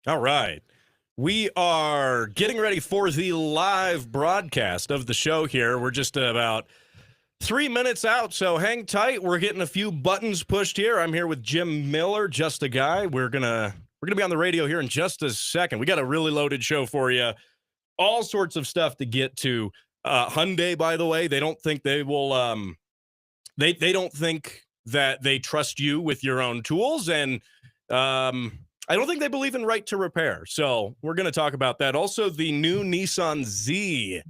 All right. We are getting ready for the live broadcast of the show here. We're just about 3 minutes out, so hang tight. We're getting a few buttons pushed here. I'm here with Jim Miller, Just a Guy. We're gonna be on the radio here in just a second. We got a really loaded show for you. All sorts of stuff to get to. Hyundai, by the way, they don't think they will they don't think that they trust you with your own tools, and I don't think they believe in right to repair. So we're going to talk about that. Also, the new Nissan Z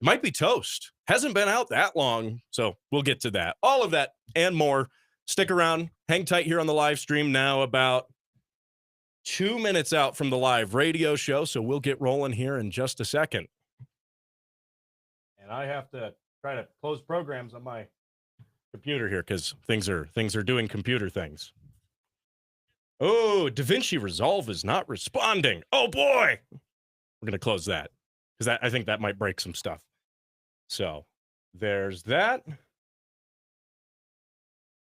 might be toast. Hasn't been out that long, so we'll get to that. All of that and more. Stick around. Hang tight here on the live stream now, about 2 minutes out from the live radio show, so we'll get rolling here in just a second. And I have to try to close programs on my computer here because things are doing computer things. Oh, DaVinci Resolve is not responding. Oh boy, we're gonna close that because I think that might break some stuff. So there's that.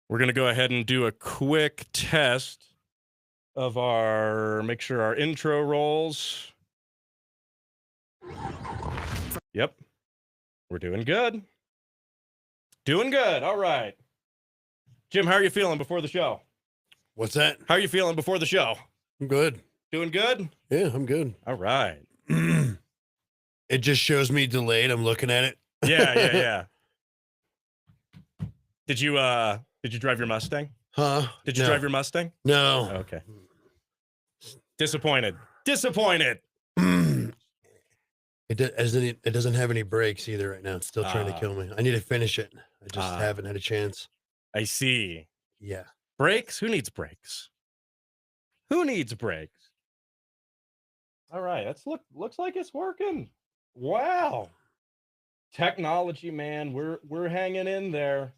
We're gonna go ahead and do a quick test of make sure our intro rolls. Yep, we're doing good. Doing good. All right, Jim, how are you feeling before the show? What's that? How are you feeling before the show? I'm good. Doing good? Yeah, I'm good. All right. It just shows me delayed. I'm looking at it. Yeah. Did you drive your Mustang? Huh? Did you drive your Mustang? No. Okay. Disappointed. It doesn't have any brakes either right now. It's still trying to kill me. I need to finish it. I just haven't had a chance. I see. Yeah. Brakes? Who needs brakes? All right, looks like it's working. Wow. Technology, man. We're hanging in there.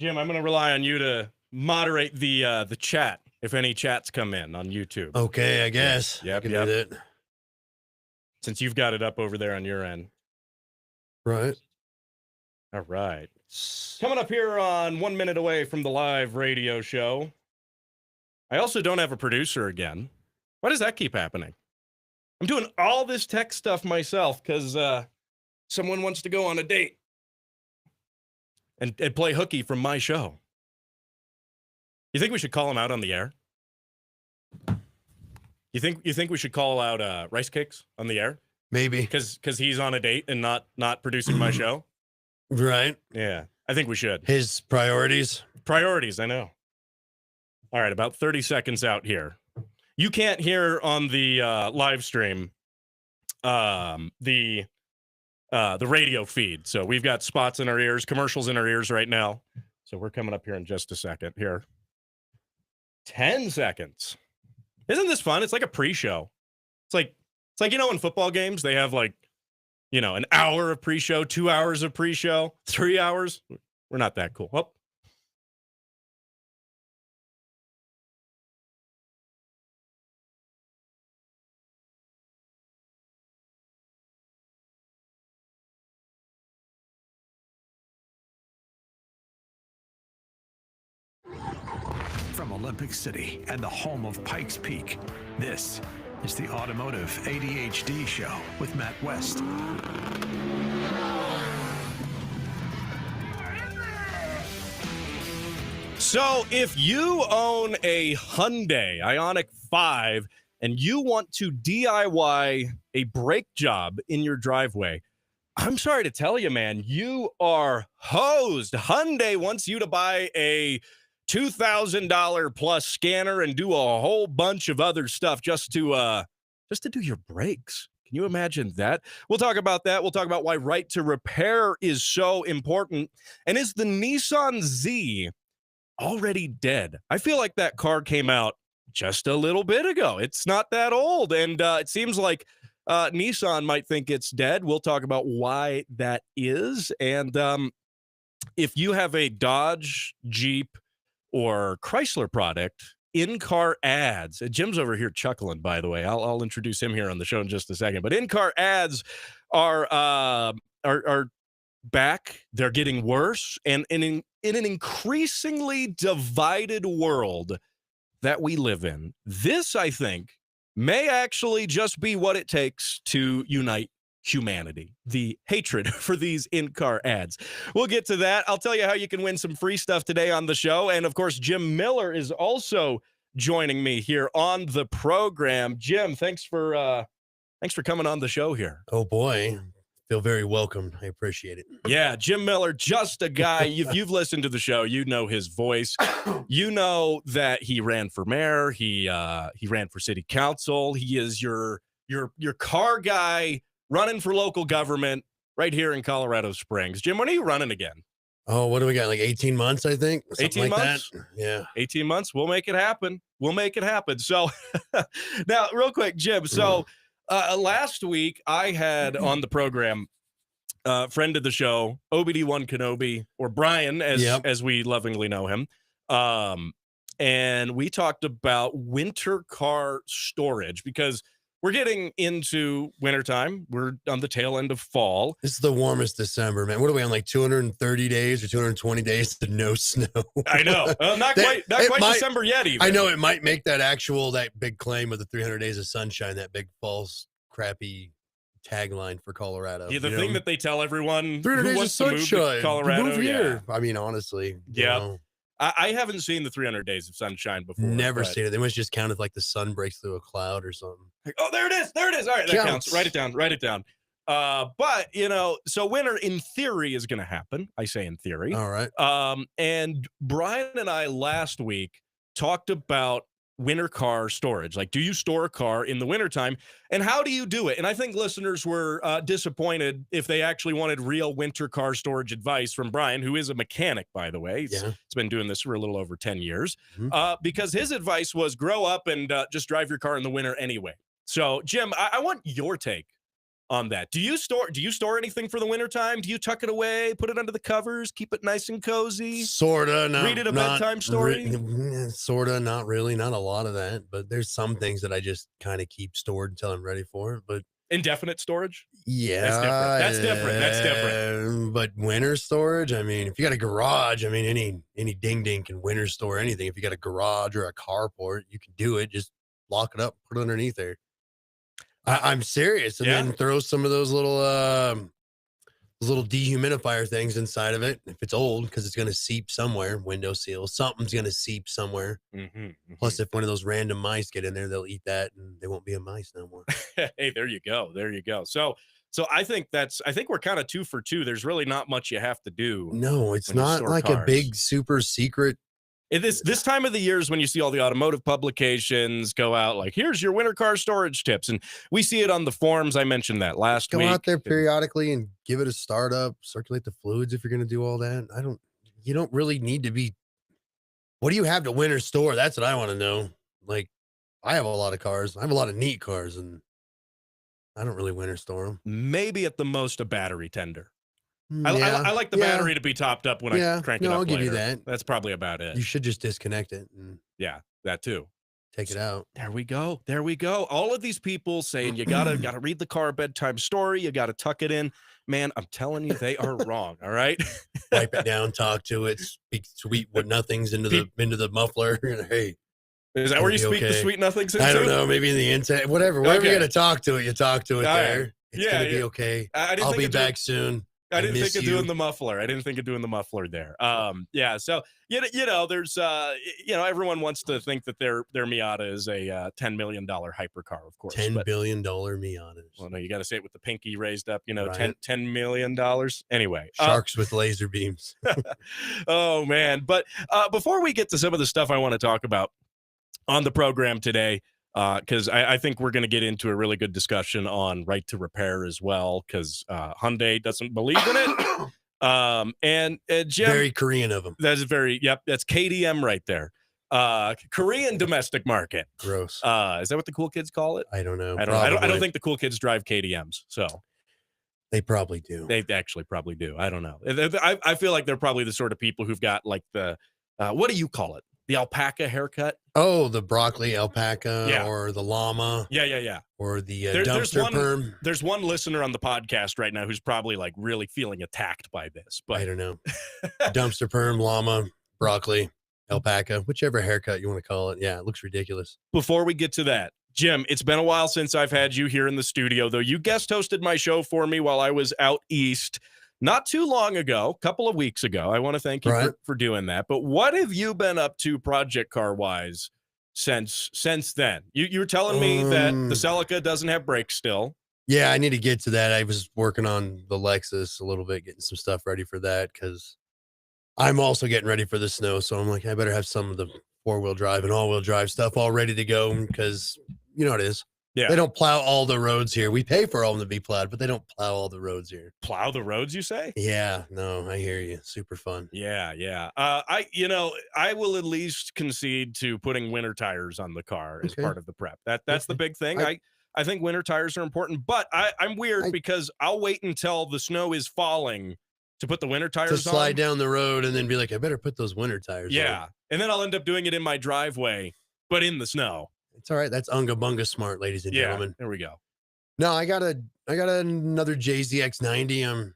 Jim, I'm gonna rely on you to moderate the chat if any chats come in on YouTube. Okay, I guess. Yep. I can do that. Since you've got it up over there on your end. Right. All right. Coming up here on 1 minute away from the live radio show. I also don't have a producer again. Why does that keep happening? I'm doing all this tech stuff myself because someone wants to go on a date and play hooky from my show. You think we should call him out on the air? You think we should call out Rice Cakes on the air? Maybe. Because he's on a date and not producing my show? Right. Yeah, I think we should. His priorities. I know. All right, about 30 seconds out here. You can't hear on the live stream the radio feed. So we've got spots in our ears, commercials in our ears right now. So we're coming up here in just a second here. 10 seconds. Isn't this fun? It's like a pre-show. It's like in football games, they have an hour of pre-show, 2 hours of pre-show, 3 hours. We're not that cool. Oh. From Olympic City and the home of Pikes Peak, this is the Automotive ADHD Show with Matt West. So if you own a Hyundai Ioniq 5 and you want to DIY a brake job in your driveway, I'm sorry to tell you, man, you are hosed. Hyundai wants you to buy a $2,000 plus scanner and do a whole bunch of other stuff just to do your brakes. Can you imagine that? We'll talk about that. We'll talk about why right to repair is so important. And is the Nissan Z already dead? I feel like that car came out just a little bit ago. It's not that old. And it seems like Nissan might think it's dead. We'll talk about why that is. And if you have a Dodge, Jeep, or Chrysler product, in-car ads. Jim's over here chuckling, by the way. I'll introduce him here on the show in just a second. But in-car ads are back. They're getting worse. And in an increasingly divided world, that we live in, this, I think, may actually just be what it takes to unite humanity, the hatred for these in-car ads. We'll get to that. I'll tell you how you can win some free stuff today on the show. And of course, Jim Miller is also joining me here on the program. Jim, thanks for coming on the show here. Oh boy, feel very welcome. I appreciate it. Yeah, Jim Miller, just a guy. If you've listened to the show, you know his voice. You know that he ran for mayor. He ran for city council. He is your car guy running for local government right here in Colorado Springs. Jim, when are you running again? Oh, what do we got? Like 18 months, I think. 18 months? That. Yeah. 18 months. We'll make it happen. So now, real quick, Jim. So last week I had on the program friend of the show, OBD1 Kenobi, or Brian, as we lovingly know him. And we talked about winter car storage because we're getting into wintertime. We're on the tail end of fall. This is the warmest December, man. What are we on, like 230 days or 220 days to no snow? I know. Not quite December yet, even. I know it might make that big claim of the 300 days of sunshine, that big false, crappy tagline for Colorado. Yeah, the thing that they tell everyone 300 who days wants of to move sunshine. to Colorado. Move here. I mean, honestly. Yeah. I haven't seen the 300 days of sunshine before. Never seen it. They must just count if like the sun breaks through a cloud or something. Oh, there it is. All right, that counts. Write it down. But, so winter in theory is going to happen. I say in theory. All right. And Brian and I last week talked about winter car storage. Like, do you store a car in the wintertime, and how do you do it? And I think listeners were disappointed if they actually wanted real winter car storage advice from Brian, who is a mechanic, by the way. He's been doing this for a little over 10 years, because his advice was grow up and just drive your car in the winter anyway. So, Jim, I want your take on that. Do you store anything for the wintertime? Do you tuck it away, put it under the covers, keep it nice and cozy? Sorta. Read it a bedtime story? Sorta, not really. Not a lot of that. But there's some things that I just kind of keep stored until I'm ready for it. But indefinite storage? Yeah. That's different. But winter storage, I mean, if you got a garage, I mean, any ding can winter store anything. If you got a garage or a carport, you can do it. Just lock it up, put it underneath there. I'm serious. And then throw some of those little dehumidifier things inside of it. If it's old, because it's going to seep somewhere, window seal, something's going to seep somewhere. Plus, if one of those random mice get in there, they'll eat that and they won't be a mice no more. Hey, there you go. So I think we're kind of 2 for 2. There's really not much you have to do. No, it's not like a big super secret. This time of the year is when you see all the automotive publications go out like, here's your winter car storage tips. And we see it on the forums. I mentioned that last week. Go out there periodically and give it a startup, circulate the fluids if you're going to do all that. You don't really need to be. What do you have to winter store? That's what I want to know. Like, I have a lot of cars. I have a lot of neat cars, and I don't really winter store them. Maybe at the most a battery tender. I like the battery to be topped up when I crank it up. I'll give later. you that. That's probably about it. You should just disconnect it. And that too. Take it out. There we go. All of these people saying you gotta read the car bedtime story. You gotta tuck it in. Man, I'm telling you, they are wrong. All right. Wipe it down. Talk to it. Speak sweet with nothings into the muffler. Hey. Is that where you speak the sweet nothings into? I don't know. Maybe in the inside. Whatever. Wherever you got to talk to it, you talk to it there. Right. It's going to be okay. I'll be back soon. I didn't think of doing the muffler. There. So there's everyone wants to think that their Miata is a $10 million hypercar, of course. $10 billion Miatas. Well, no, you got to say it with the pinky raised up. Right. $10 million. Anyway, sharks with laser beams. Oh man! But before we get to some of the stuff I want to talk about on the program today, because I think we're going to get into a really good discussion on right to repair as well, because Hyundai doesn't believe in it. And Jim, very Korean of them. That's that's KDM right there. Korean domestic market. Gross. Is that what the cool kids call it? I don't know. I don't think the cool kids drive KDMs. So they probably do. They actually probably do. I don't know. I feel like they're probably the sort of people who've got like the what do you call it? The alpaca haircut. Oh, the broccoli alpaca or the llama. Yeah. Or the dumpster perm. There's one listener on the podcast right now who's probably like really feeling attacked by this. But I don't know. Dumpster perm, llama, broccoli, alpaca, whichever haircut you want to call it. Yeah, it looks ridiculous. Before we get to that, Jim, it's been a while since I've had you here in the studio, though. You guest hosted my show for me while I was out east not too long ago, a couple of weeks ago. I want to thank you for doing that. But what have you been up to project car wise since then? You were telling me that the Celica doesn't have brakes still. Yeah, I need to get to that. I was working on the Lexus a little bit, getting some stuff ready for that because I'm also getting ready for the snow. So I'm like, I better have some of the 4-wheel drive and all-wheel drive stuff all ready to go because you know how it is. Yeah. They don't plow all the roads here. We pay for all them to be plowed, but they don't plow all the roads here. Plow the roads, you say? Yeah, no, I hear you. Super fun. Yeah. I will at least concede to putting winter tires on the car as part of the prep. That's the big thing. I think winter tires are important, but I'm weird because I'll wait until the snow is falling to put the winter tires on. To slide down the road and then be like, I better put those winter tires on. Yeah. And then I'll end up doing it in my driveway, but in the snow. It's all right. That's unga bunga smart, ladies and gentlemen. There we go. No, I got another JZX90 I'm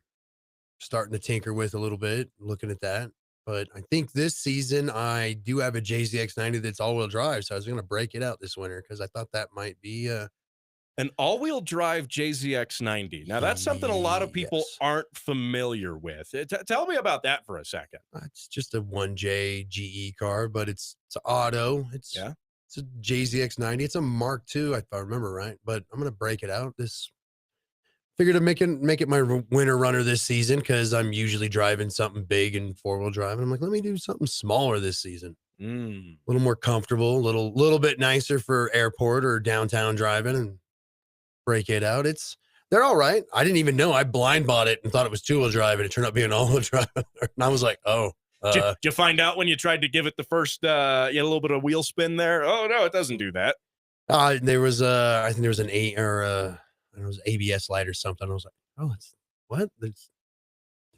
starting to tinker with a little bit, looking at that. But I think this season I do have a JZX90 that's all-wheel drive, so I was going to break it out this winter because I thought that might be an all-wheel drive JZX90. Now, that's something a lot of people aren't familiar with. Tell me about that for a second. It's just a 1J GE car, but it's auto. It's a JZX90. It's a Mark II, if I remember right. But I'm going to break it out. Figured to make it my winter runner this season because I'm usually driving something big and 4-wheel drive. And I'm like, let me do something smaller this season. A little more comfortable, a little bit nicer for airport or downtown driving and break it out. They're all right. I didn't even know. I blind bought it and thought it was 2-wheel drive, and it turned out being all-wheel drive. And I was like, oh. Did you find out when you tried to give it the first, you had a little bit of wheel spin there? Oh no, it doesn't do that. There was I think there was an it was ABS light or something. I was like, oh, it's what?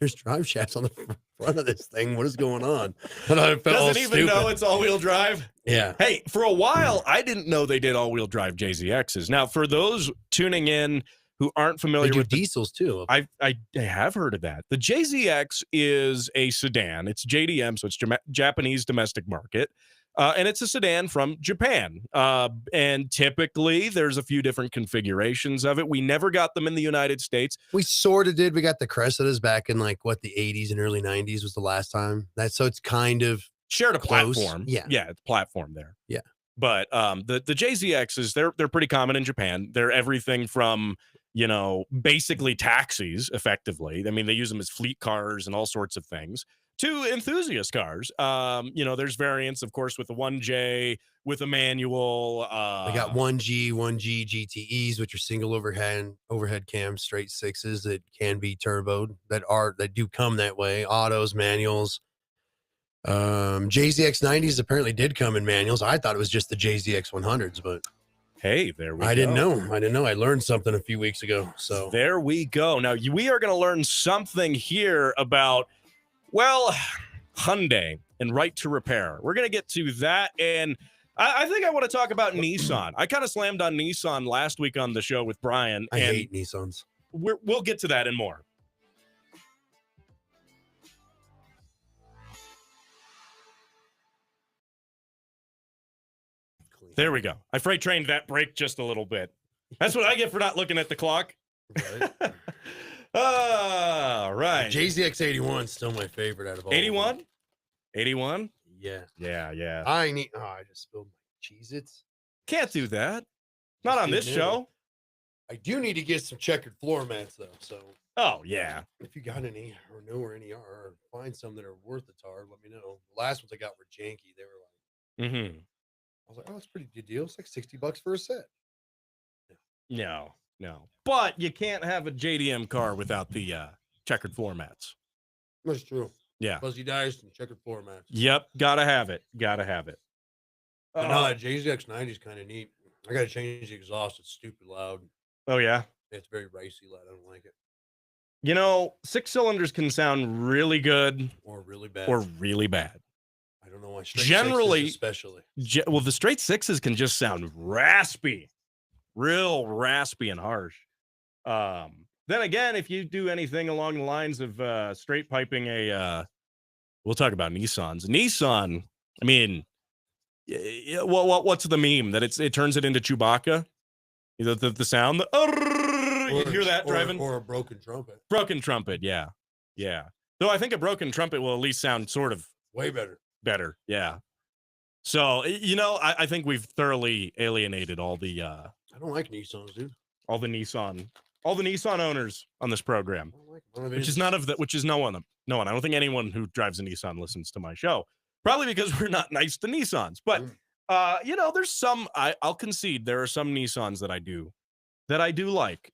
There's drive shafts on the front of this thing. What is going on? And I felt doesn't even know it's all-wheel drive. Yeah. Hey, for a while, I didn't know they did all-wheel drive JZXs. Now, for those tuning in who aren't familiar with diesels too, I have heard of that. The JZX is a sedan. It's JDM, so it's Japanese domestic market. And it's a sedan from Japan. And typically there's a few different configurations of it. We never got them in the United States. We sort of did. We got the Cressidas back in the 80s and early 90s was the last time. So it's kind of shared a close. Platform. Yeah, it's platform there. Yeah. But the JZXs, they're pretty common in Japan. They're everything from, basically taxis, effectively. I mean, they use them as fleet cars and all sorts of things. To enthusiast cars. There's variants, of course, with the 1J, with a manual. I got 1G GTEs, which are single overhead cam straight sixes that can be turboed, that do come that way. Autos, manuals. JZX90s apparently did come in manuals. I thought it was just the JZX 100s, but hey, there we go. I didn't know. I learned something a few weeks ago. So there we go. Now we are going to learn something here about, Hyundai and right to repair. We're going to get to that. And I think I want to talk about Nissan. I kind of slammed on Nissan last week on the show with Brian. I hate Nissans. We'll get to that and more. There we go. I freight trained that break just a little bit. That's what I get for not looking at the clock. Right. All right. JZX 81 is still my favorite out of all. 81? 81? Yeah. I just spilled my Cheez-Its. Can't do that. Not on this show. I do need to get some checkered floor mats though. So oh yeah. If you got any or know where any are, or find some that are worth the tar, let me know. The last ones I got were janky. They were like I was like, oh, that's a pretty good deal. It's like $60 for a set. No. But you can't have a JDM car without the checkered floor mats. That's true. Yeah. Fuzzy dice and checkered floor mats. Yep. Gotta have it. But no, that JZX90 is kind of neat. I got to change the exhaust. It's stupid loud. Oh, yeah? It's very ricey loud. I don't like it. 6 cylinders can sound really good. Or really bad. I don't know why. Generally, especially. The straight sixes can just sound raspy. Real raspy and harsh. Then again, if you do anything along the lines of straight piping we'll talk about Nissans. Nissan I mean, what's the meme that it turns it into Chewbacca? The sound, you hear that driving, or a broken trumpet. Broken trumpet, yeah. Though I think a broken trumpet will at least sound sort of way better. Yeah. So I think we've thoroughly alienated all the I don't like Nissans, dude. all the Nissan owners on this program, which is no one. I don't think anyone who drives a Nissan listens to my show, probably because we're not nice to Nissans. But there's some. I'll concede there are some Nissans that I do like.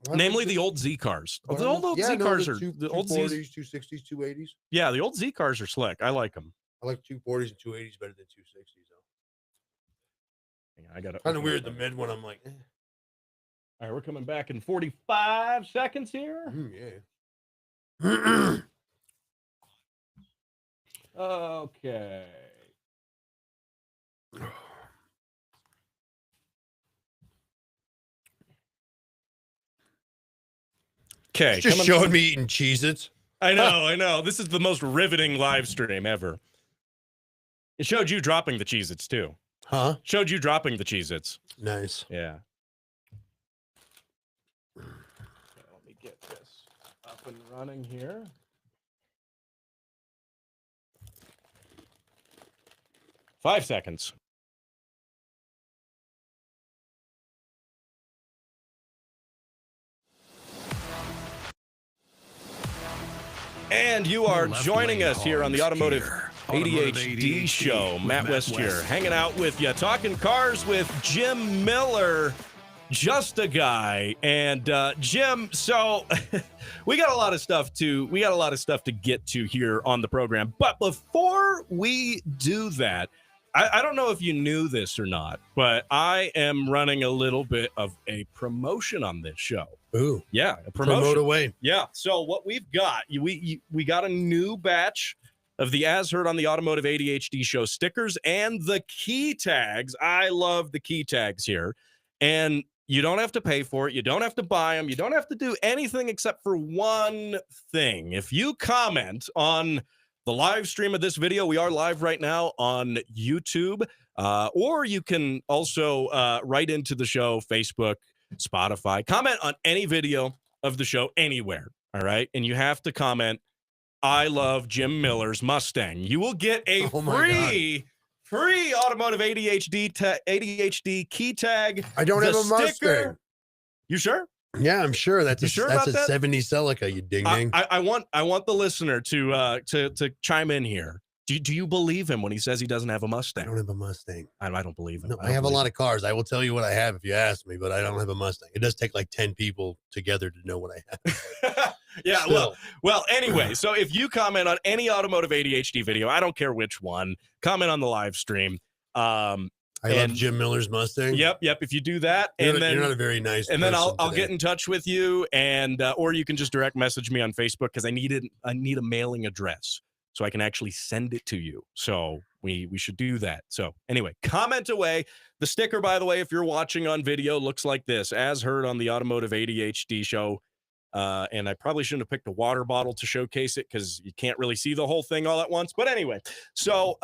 Namely the old Z cars. The old Z cars are the old 240s, 260s, 280s. Yeah, the old Z cars are slick. I like them. I like 240s and 280s better than 260s though. Yeah, I got it. Kind of weird. The mid one, I'm like, All right, we're coming back in 45 seconds here. Yeah. Okay. Okay. Just showing me eating Cheez-Its. I know. This is the most riveting live stream ever. It showed you dropping the Cheez-Its too. Huh? Showed you dropping the Cheez-Its. Nice. Yeah. Okay, let me get this up and running here. Five seconds. And you are joining us here on the Automotive ADHD show. Matt West here, hanging out with you, talking cars with Jim Miller, just a guy. And Jim, so we got a lot of stuff to get to here on the program. But before we do that, I don't know if you knew this or not, but I am running a little bit of a promotion on this show. Ooh. Yeah, a promotion. Promote away. Yeah. So what we've got, we got a new batch of the As Heard on the Automotive ADHD show stickers and the key tags. I love the key tags here. And you don't have to pay for it. You don't have to buy them. You don't have to do anything except for one thing. If you comment on the live stream of this video, we are live right now on YouTube, or you can also write into the show, Facebook, Spotify, comment on any video of the show anywhere. All right. And you have to comment, I love Jim Miller's Mustang. You will get a free Automotive ADHD key tag. I don't have a Mustang. You sure? Yeah, I'm sure. That's a 70 Celica, you ding ding. I want the listener to chime in here. Do you believe him when he says he doesn't have a Mustang? I don't have a Mustang. I don't believe him. No, I have a lot of cars. I will tell you what I have if you ask me, but I don't have a Mustang. It does take like 10 people together to know what I have. Yeah, well, anyway, so if you comment on any Automotive ADHD video, I don't care which one, comment on the live stream. I love Jim Miller's Mustang. Yep. If you do that, you're not a very nice. And then I'll get in touch with you, and or you can just direct message me on Facebook because I need a mailing address so I can actually send it to you. So we should do that. So anyway, comment away. The sticker, by the way, if you're watching on video, looks like this, As Heard on the Automotive ADHD show. And I probably shouldn't have picked a water bottle to showcase it because you can't really see the whole thing all at once. But anyway, so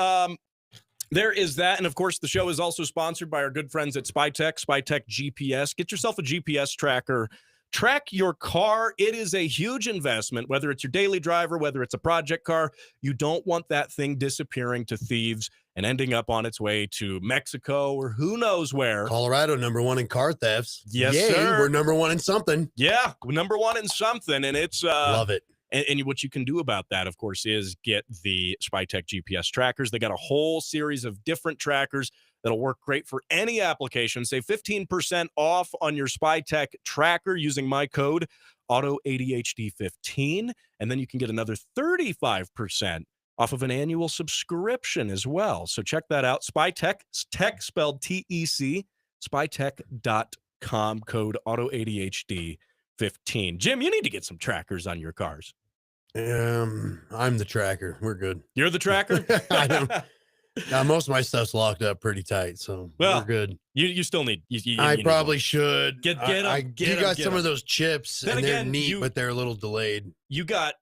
there is that. And of course, the show is also sponsored by our good friends at SpyTech GPS. Get yourself a GPS tracker. Track your car. It is a huge investment, whether it's your daily driver, whether it's a project car. You don't want that thing disappearing to thieves and ending up on its way to Mexico or who knows where. Colorado, #1 in car thefts. Yes, Yay, sir. We're #1 in something. Yeah, #1 in something. And it's love it. And what you can do about that, of course, is get the SpyTech GPS trackers. They got a whole series of different trackers that'll work great for any application. Save 15% off on your SpyTech tracker using my code AutoADHD15. And then you can get another 35% off of an annual subscription as well. So check that out. SpyTech, tech spelled TEC, spytech.com, code AutoADHD15. Jim, you need to get some trackers on your cars. I'm the tracker. We're good. You're the tracker? Now, most of my stuff's locked up pretty tight, so Well, we're good. You still need. You I need probably one. should. Get 'em, get you 'em, got get some 'em. of those chips, Then and they're again, neat, but they're a little delayed. You got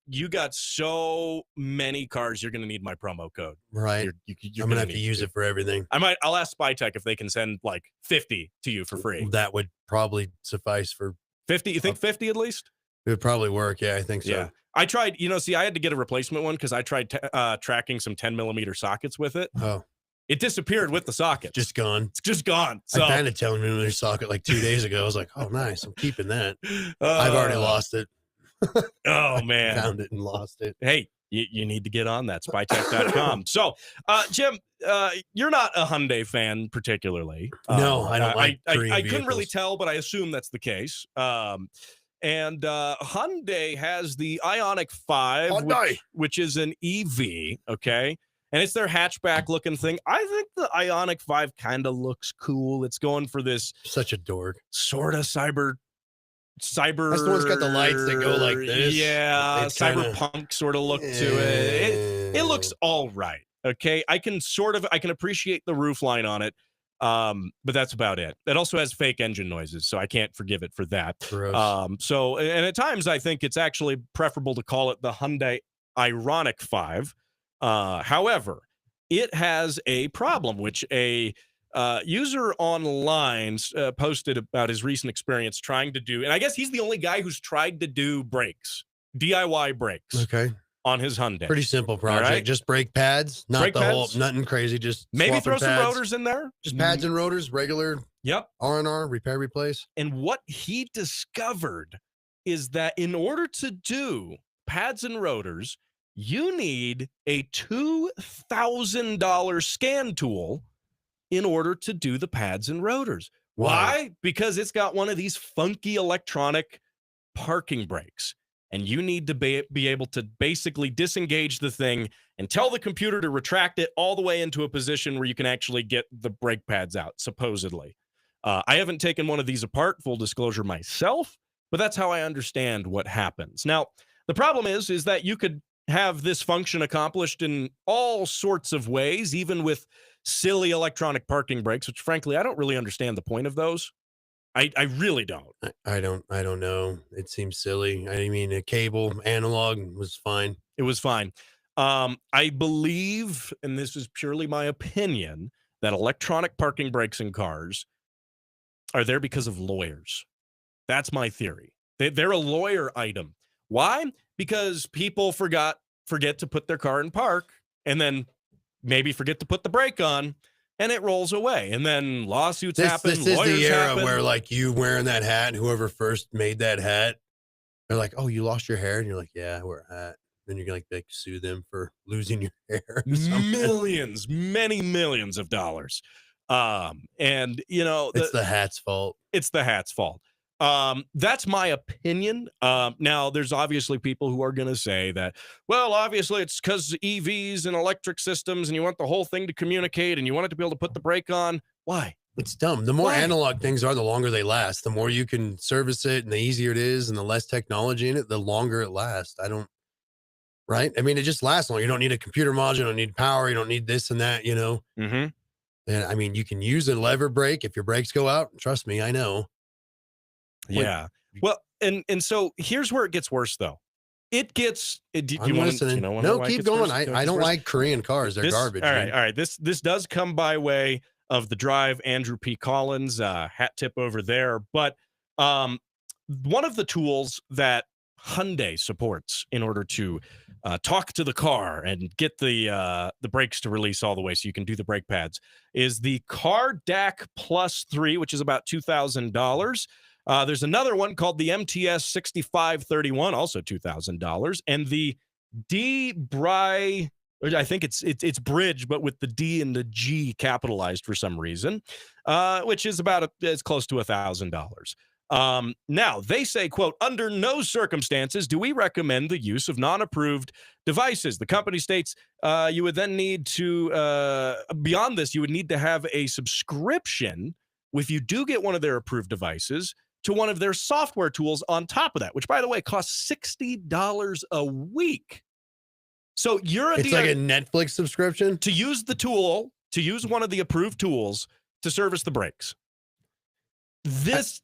so many cars. You're going to need my promo code. Right. You're I'm gonna have to use it for everything. I'll ask SpyTech if they can send like 50 to you for free. That would probably suffice for 50. You think 50 at least? It would probably work. Yeah, I think so. Yeah. I tried. I had to get a replacement one because I tried tracking some 10mm sockets with it. Oh, It disappeared with the sockets. just gone. It's just gone. So I found a 10mm socket like 2 days ago. I was like, oh, nice. I'm keeping that. I've already lost it. Oh man, found it and lost it. Hey, you need to get on that spytech.com. So, Jim, you're not a Hyundai fan particularly. No, I don't like Korean I couldn't really vehicles. tell, but I assume that's the case. And Hyundai has the Ioniq 5, which is an EV, okay? And it's their hatchback looking thing. I think the Ioniq 5 kind of looks cool. It's going for this Such a dork. sort of cyber. That's the one's got the lights that go like this. Yeah, It's kinda, cyberpunk sort of look to it. It looks all right. Okay, I can appreciate the roof line on it, but that's about it. It also has fake engine noises, so I can't forgive it for that. gross. So, and at times I think it's actually preferable to call it the Hyundai Ioniq 5. However, it has a problem, which a user online posted about his recent experience trying to do, and I guess he's the only guy who's tried to do brakes, DIY brakes, Okay. on his Hyundai. Pretty simple project. right. Just brake pads, not Brake the pads. whole, nothing crazy. Just Maybe swapping throw some pads. rotors in there. Just pads and rotors, regular Yep. R&R, repair, replace. And what he discovered is that in order to do pads and rotors, you need a $2,000 scan tool in order to do the pads and rotors. Why? Because it's got one of these funky electronic parking brakes. And you need to be able to basically disengage the thing and tell the computer to retract it all the way into a position where you can actually get the brake pads out, supposedly. I haven't taken one of these apart, full disclosure, myself, but that's how I understand what happens. Now, the problem is that you could have this function accomplished in all sorts of ways, even with silly electronic parking brakes, which frankly, I don't really understand the point of those. I really don't. I don't know. It seems silly. I mean, a cable analog was fine. It was fine. I believe, and this is purely my opinion, that electronic parking brakes in cars are there because of lawyers. That's my theory. They're a lawyer item. Why? Because people forget to put their car in park and then maybe forget to put the brake on, and it rolls away. And then lawsuits happen. This is lawyers the era happen. where, like, you wearing that hat, and whoever first made that hat, they're like, "Oh, you lost your hair," and you're like, "Yeah, I wear a hat." Then you're like sue them for losing your hair. Or something. Millions, many millions of dollars. And It's the hat's fault. It's the hat's fault. That's my opinion. Now there's obviously people who are going to say that, well, obviously it's because EVs and electric systems and you want the whole thing to communicate and you want it to be able to put the brake on. Why? It's dumb. The more Why? analog things are, the longer they last. The more you can service it and the easier it is and the less technology in it, the longer it lasts. Right? I mean, it just lasts longer. You don't need a computer module. You don't need power. You don't need this and that, Mm-hmm. And I mean, you can use a lever brake if your brakes go out. Trust me, I know. Yeah. Well, and so here's where it gets worse, though. Do I'm you want listening. to No, keep going. I don't like Korean cars. They're garbage. All man. right. This does come by way of the drive, Andrew P. Collins, hat tip over there. But one of the tools that Hyundai supports in order to talk to the car and get the brakes to release all the way so you can do the brake pads is the Car DAC Plus 3, which is about $2,000. There's another one called the MTS 6531, also $2,000, and the I think it's bridge, but with the D and the G capitalized for some reason, which is it's close to $1,000. Now they say, quote, under no circumstances do we recommend the use of non-approved devices. The company states you would then need to, beyond this, you would need to have a subscription if you do get one of their approved devices to one of their software tools on top of that, which, by the way, costs $60 a week. So you're a It's like a Netflix subscription. to use the tool, to use one of the approved tools to service the brakes. This,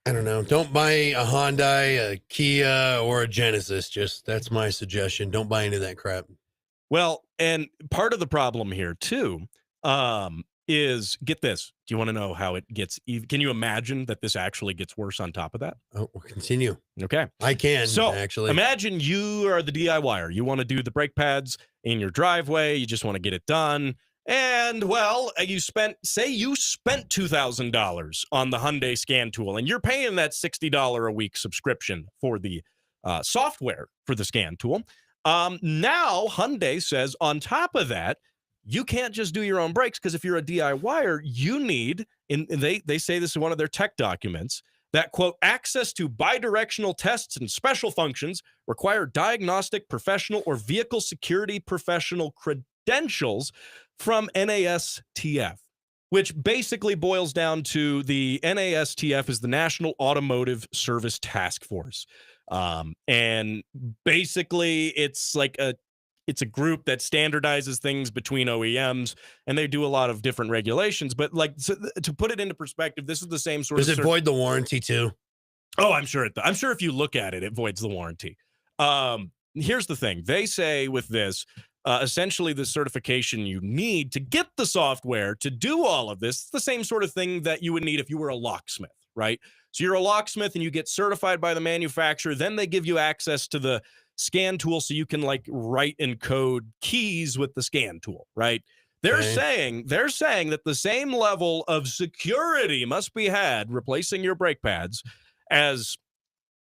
I don't know. Don't buy a Hyundai, a Kia, or a Genesis. That's my suggestion. Don't buy any of that crap. well, and part of the problem here too, is get this. Do you want to know how it gets even? Can you imagine that this actually gets worse on top of that? Oh, we'll continue. Okay. I can, So actually. imagine you are the DIYer. You want to do the brake pads in your driveway. You just want to get it done. And well, you spent $2,000 on the Hyundai scan tool, and you're paying that $60 a week subscription for the software for the scan tool. Now Hyundai says on top of that, you can't just do your own brakes, because if you're a DIYer, you need, and they say this in one of their tech documents, that, quote, access to bidirectional tests and special functions require diagnostic professional or vehicle security professional credentials from NASTF, which basically boils down to the NASTF is the National Automotive Service Task Force. And basically it's like it's a group that standardizes things between OEMs, and they do a lot of different regulations. But like, so to put it into perspective, this is the same sort of. Does it void the warranty too? Oh, I'm sure I'm sure if you look at it, it voids the warranty. Here's the thing. They say with this, essentially the certification you need to get the software to do all of this, it's the same sort of thing that you would need if you were a locksmith, right? So you're a locksmith and you get certified by the manufacturer. Then they give you access to the scan tool so you can like write and code keys with the scan tool, right? They're saying that the same level of security must be had replacing your brake pads as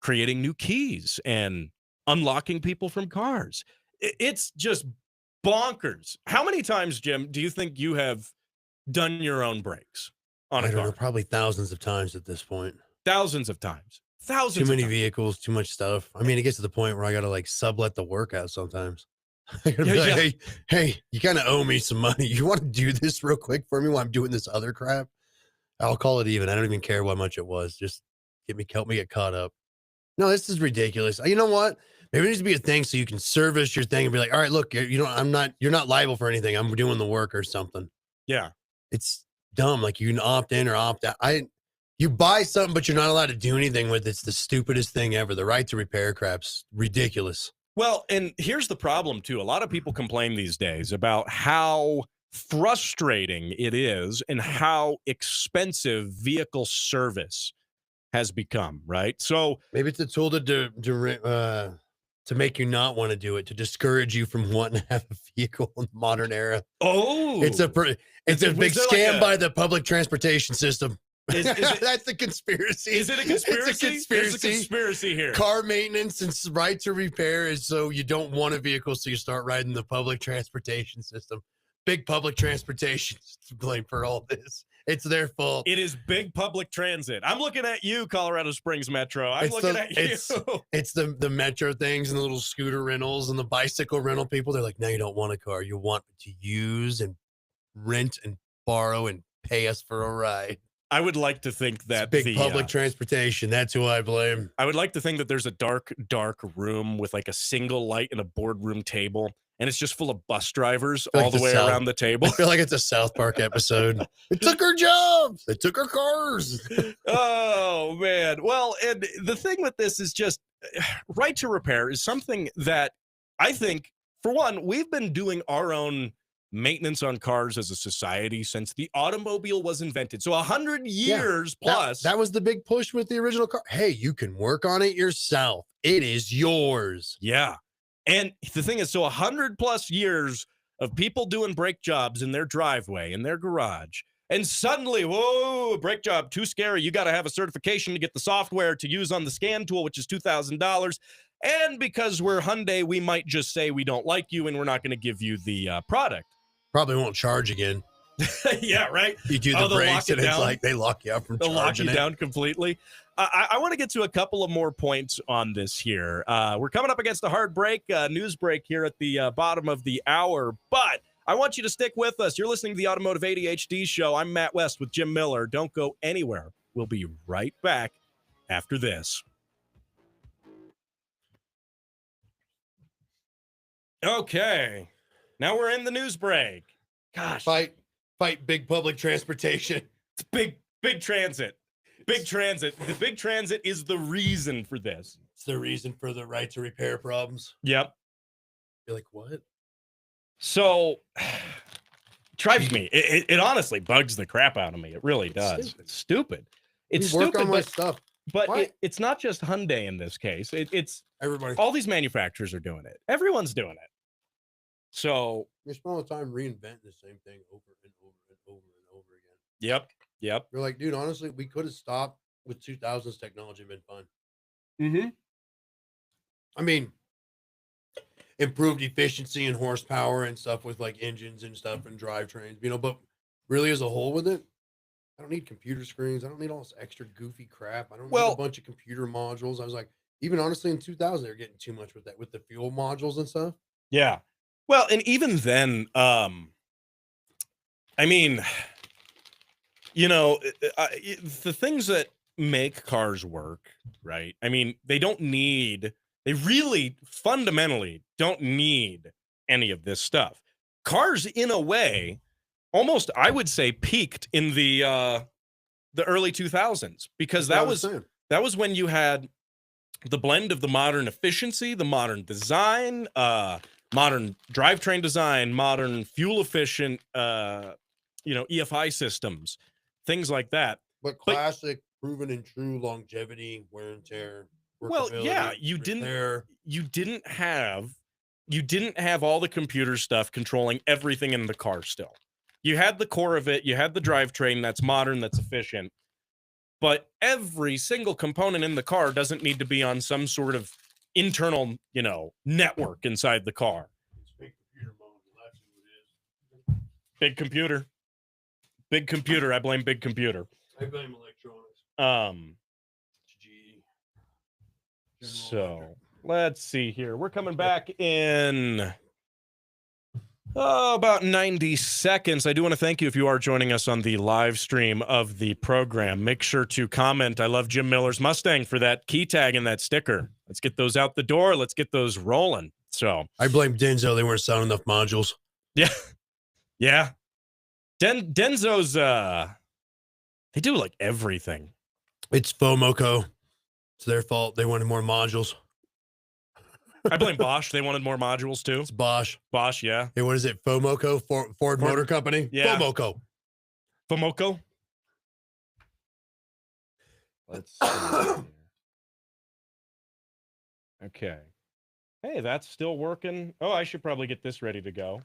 creating new keys and unlocking people from cars. It's just bonkers. How many times, Jim, do you think you have done your own brakes on a car? I don't know, probably thousands of times at this point. Thousands of times. Too many vehicles, too much stuff. I mean, it gets to the point where I got to like sublet the workout sometimes. I gotta be like, hey, you kind of owe me some money. You want to do this real quick for me while I'm doing this other crap? I'll call it even. I don't even care how much it was. Just help me get caught up. No, this is ridiculous. You know what? Maybe it needs to be a thing so you can service your thing and be like, all right, look, you're not liable for anything. I'm doing the work or something. Yeah. It's dumb. Like you can opt in or opt out. You buy something, but you're not allowed to do anything with it. It's the stupidest thing ever. The right to repair crap's ridiculous. Well, and here's the problem, too. A lot of people complain these days about how frustrating it is and how expensive vehicle service has become, right? So maybe it's a tool to make you not want to do it, to discourage you from wanting to have a vehicle in the modern era. Oh, it's a big scam by the public transportation system. Is it, that's the conspiracy. Is it a conspiracy? It's a conspiracy. There's a conspiracy here. Car maintenance and right to repair is so you don't want a vehicle, so you start riding the public transportation system. Big public transportation is to blame for all this. It's their fault. It is big public transit. I'm looking at you, Colorado Springs Metro. I'm looking at you. It's the metro things and the little scooter rentals and the bicycle rental people. They're like, no, you don't want a car. You want to use and rent and borrow and pay us for a ride. I would like to think that it's big public transportation. That's who I blame. I would like to think that there's a dark room with like a single light and a boardroom table, and it's just full of bus drivers all the way around the table. I feel like it's a South Park episode. They took our jobs. They took our cars. Oh, man. Well, and the thing with this is just right to repair is something that I think, for one, we've been doing our own maintenance on cars as a society since the automobile was invented. So 100 years plus. That was the big push with the original car. Hey, you can work on it yourself. It is yours. Yeah. And the thing is, so 100 plus years of people doing brake jobs in their driveway, in their garage. And suddenly, whoa, brake job, too scary. You got to have a certification to get the software to use on the scan tool, which is $2,000. And because we're Hyundai, we might just say we don't like you and we're not going to give you the product. Probably won't charge again. Yeah, right. You do the brakes and it's like they lock you up from charging. They'll lock you down completely. I want to get to a couple of more points on this here. We're coming up against a hard break, news break here at the bottom of the hour, but I want you to stick with us. You're listening to the Automotive ADHD show. I'm Matt West with Jim Miller. Don't go anywhere. We'll be right back after this. Okay. Now we're in the news break. Gosh. Fight big public transportation. It's big transit. Big transit. The big transit is the reason for this. It's the reason for the right to repair problems. Yep. You're like, what? So, drives me. It honestly bugs the crap out of me. It really does. It's stupid. It's work stupid, on my stuff. but it's not just Hyundai in this case. It's Everybody. all these manufacturers are doing it. Everyone's doing it. So You spend all the time reinventing the same thing over and over and over and over again. Yep. You're like, dude, honestly, we could have stopped with 2000s technology, been fun. Mm-hmm. I mean, improved efficiency and horsepower and stuff with like engines and stuff and drivetrains, but really as a whole with it, I don't need computer screens. I don't need all this extra goofy crap. I don't need a bunch of computer modules. I was like, even honestly, in 2000, they're getting too much with that, with the fuel modules and stuff. Yeah. Well, and even then, I mean, the things that make cars work, right? I mean, they really fundamentally don't need any of this stuff. Cars, in a way, almost, I would say, peaked in the early 2000s, because that was when you had the blend of the modern efficiency, the modern design, modern drivetrain design, modern fuel efficient, EFI systems, things like that. But classic, proven and true longevity, wear and tear. Well, yeah, you didn't have all the computer stuff controlling everything in the car still. You had the core of it, you had the drivetrain that's modern, that's efficient, but every single component in the car doesn't need to be on some sort of internal, network inside the car. It's big computer module, that's who it is. Big computer. I blame big computer. I blame electronics. So let's see here. We're coming back in about 90 seconds. I do want to thank you if you are joining us on the live stream of the program. Make sure to comment. I love Jim Miller's Mustang for that key tag and that sticker. Let's get those out the door. Let's get those rolling. So I blame Denso. They weren't selling enough modules. Yeah. Denso's, they do like everything. It's FOMOCO. It's their fault. They wanted more modules. I blame Bosch. They wanted more modules too. It's Bosch. Bosch, yeah. Hey, what is it? FOMOCO? Ford Motor Company? Yeah. FOMOCO. Let's see. Okay. Hey, that's still working. Oh, I should probably get this ready to go.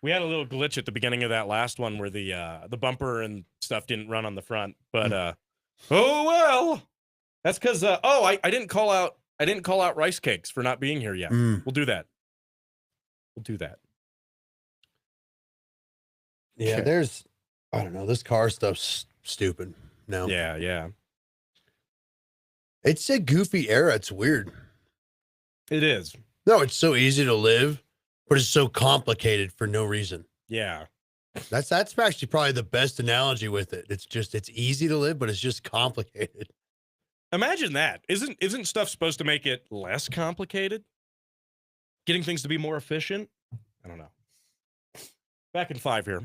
We had a little glitch at the beginning of that last one where the bumper and stuff didn't run on the front, but oh well. That's because I didn't call out Rice Cakes for not being here yet. We'll do that. Yeah, Okay. I don't know, this car stuff's stupid now. Yeah. It's a goofy era. It's weird. It is. No, it's so easy to live, but it's so complicated for no reason. Yeah. That's actually probably the best analogy with it. It's easy to live, but it's just complicated. Imagine that. Isn't stuff supposed to make it less complicated? Getting things to be more efficient? I don't know. Back in 5 here.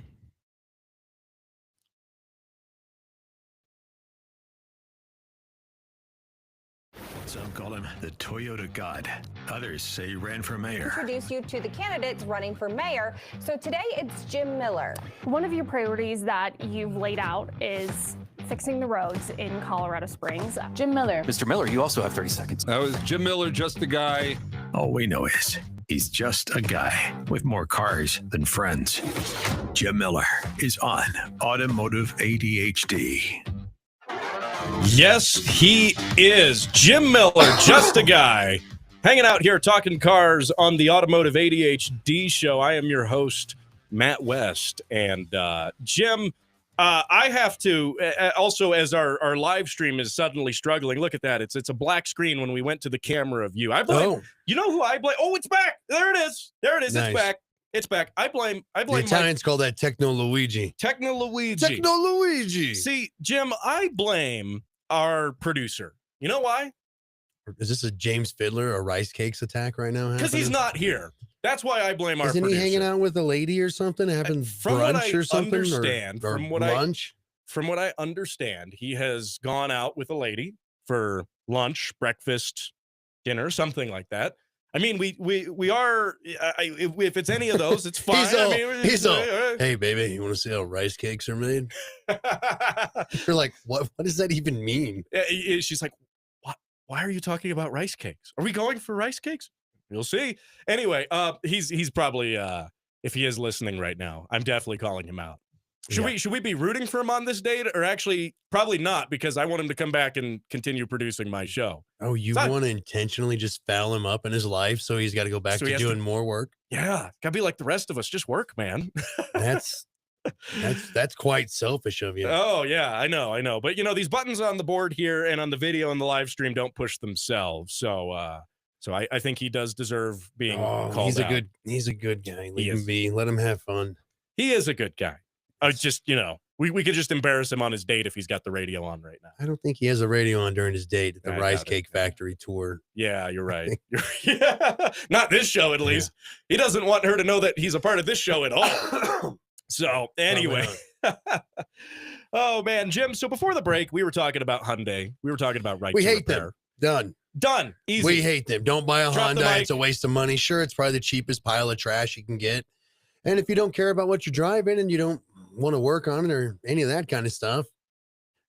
Some call him the Toyota God. Others say he ran for mayor. Introduce you to the candidates running for mayor. So today it's Jim Miller. One of your priorities that you've laid out is fixing the roads in Colorado Springs. Jim Miller. Mr. Miller, you also have 30 seconds. That was Jim Miller, just a guy. All we know is he's just a guy with more cars than friends. Jim Miller is on Automotive ADHD. Yes, he is. Jim Miller, just a guy, hanging out here talking cars on the Automotive ADHD show. I am your host, Matt West. And Jim, I have to, also as our live stream is suddenly struggling, look at that. It's a black screen when we went to the camera view. I blame, you know who I blame? Oh, it's back. There it is. Nice. It's back. It's back. I blame the Italians call that Techno Luigi. See, Jim, I blame our producer. You know why? Is this a James Fiddler or Rice Cakes attack right now? Because he's not here. That's why I blame our Isn't producer. he hanging out with a lady or something, having From what brunch I or something, understand, or from what lunch? From what I understand, he has gone out with a lady for lunch, breakfast, dinner, something like that. I mean, we are. If it's any of those, it's fine. He's all, hey, baby, you want to see how rice cakes are made? You're like, what does that even mean? She's like, what? Why are you talking about rice cakes? Are we going for rice cakes? You'll see. Anyway, he's probably if he is listening right now, I'm definitely calling him out. Should we be rooting for him on this date, or actually probably not, because I want him to come back and continue producing my show. Oh, you want to intentionally just foul him up in his life so he's got to go back to doing more work? Yeah, gotta be like the rest of us, just work, man. That's quite selfish of you. Oh yeah, I know. But these buttons on the board here and on the video and the live stream don't push themselves. So I think he does deserve being called out. He's a good guy. Leave him be. Let him have fun. He is a good guy. Just, we could just embarrass him on his date if he's got the radio on right now. I don't think he has a radio on during his date at the Rice Cake Factory tour. Yeah, you're right. Not this show, at least. He doesn't want her to know that he's a part of this show at all. So, anyway. Oh, man, Jim. So, before the break, we were talking about Hyundai. We were talking about right to repair. We hate them. Done. Easy. We hate them. Don't buy a Hyundai. It's a waste of money. Sure, it's probably the cheapest pile of trash you can get. And if you don't care about what you're driving and you don't want to work on it or any of that kind of stuff,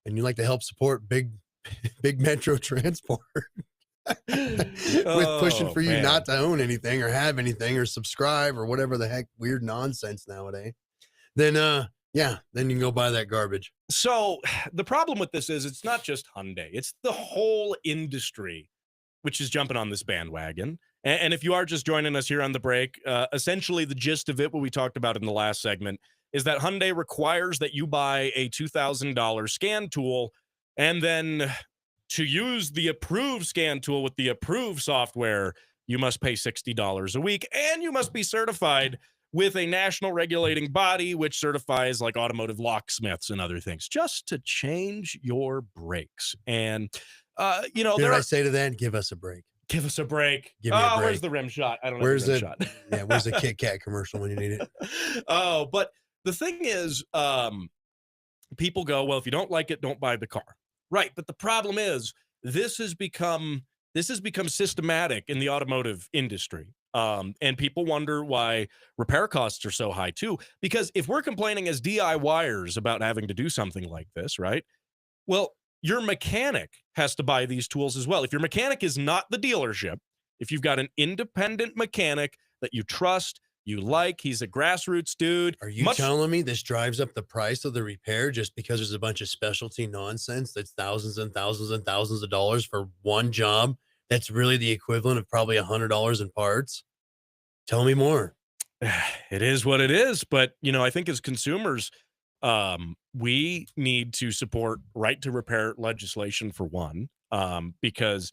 and you like to help support big metro transport with pushing for you not to own anything or have anything or subscribe or whatever the heck weird nonsense nowadays, then then you can go buy that garbage. So the problem with this is it's not just Hyundai, it's the whole industry which is jumping on this bandwagon. And if you are just joining us here on the break, essentially the gist of it, what we talked about in the last segment, is that Hyundai requires that you buy a $2,000 scan tool, and then to use the approved scan tool with the approved software, you must pay $60 a week, and you must be certified with a national regulating body which certifies like automotive locksmiths and other things just to change your brakes. And did I say to that? Give us a break. Give us a break. Give me a break. Where's the rim shot? I don't know. Where's the rim shot? Yeah, where's the Kit Kat commercial when you need it? Oh, but the thing is, people go, well, if you don't like it, don't buy the car. Right. But the problem is this has become systematic in the automotive industry. And people wonder why repair costs are so high too. Because if we're complaining as DIYers about having to do something like this, right? Well, your mechanic has to buy these tools as well. If your mechanic is not the dealership, if you've got an independent mechanic that you trust, you like, he's a grassroots dude. Are you telling me this drives up the price of the repair just because there's a bunch of specialty nonsense that's thousands and thousands and thousands of dollars for one job that's really the equivalent of probably $100 in parts? Tell me more. It is what it is. But, I think as consumers, we need to support right to repair legislation for one, because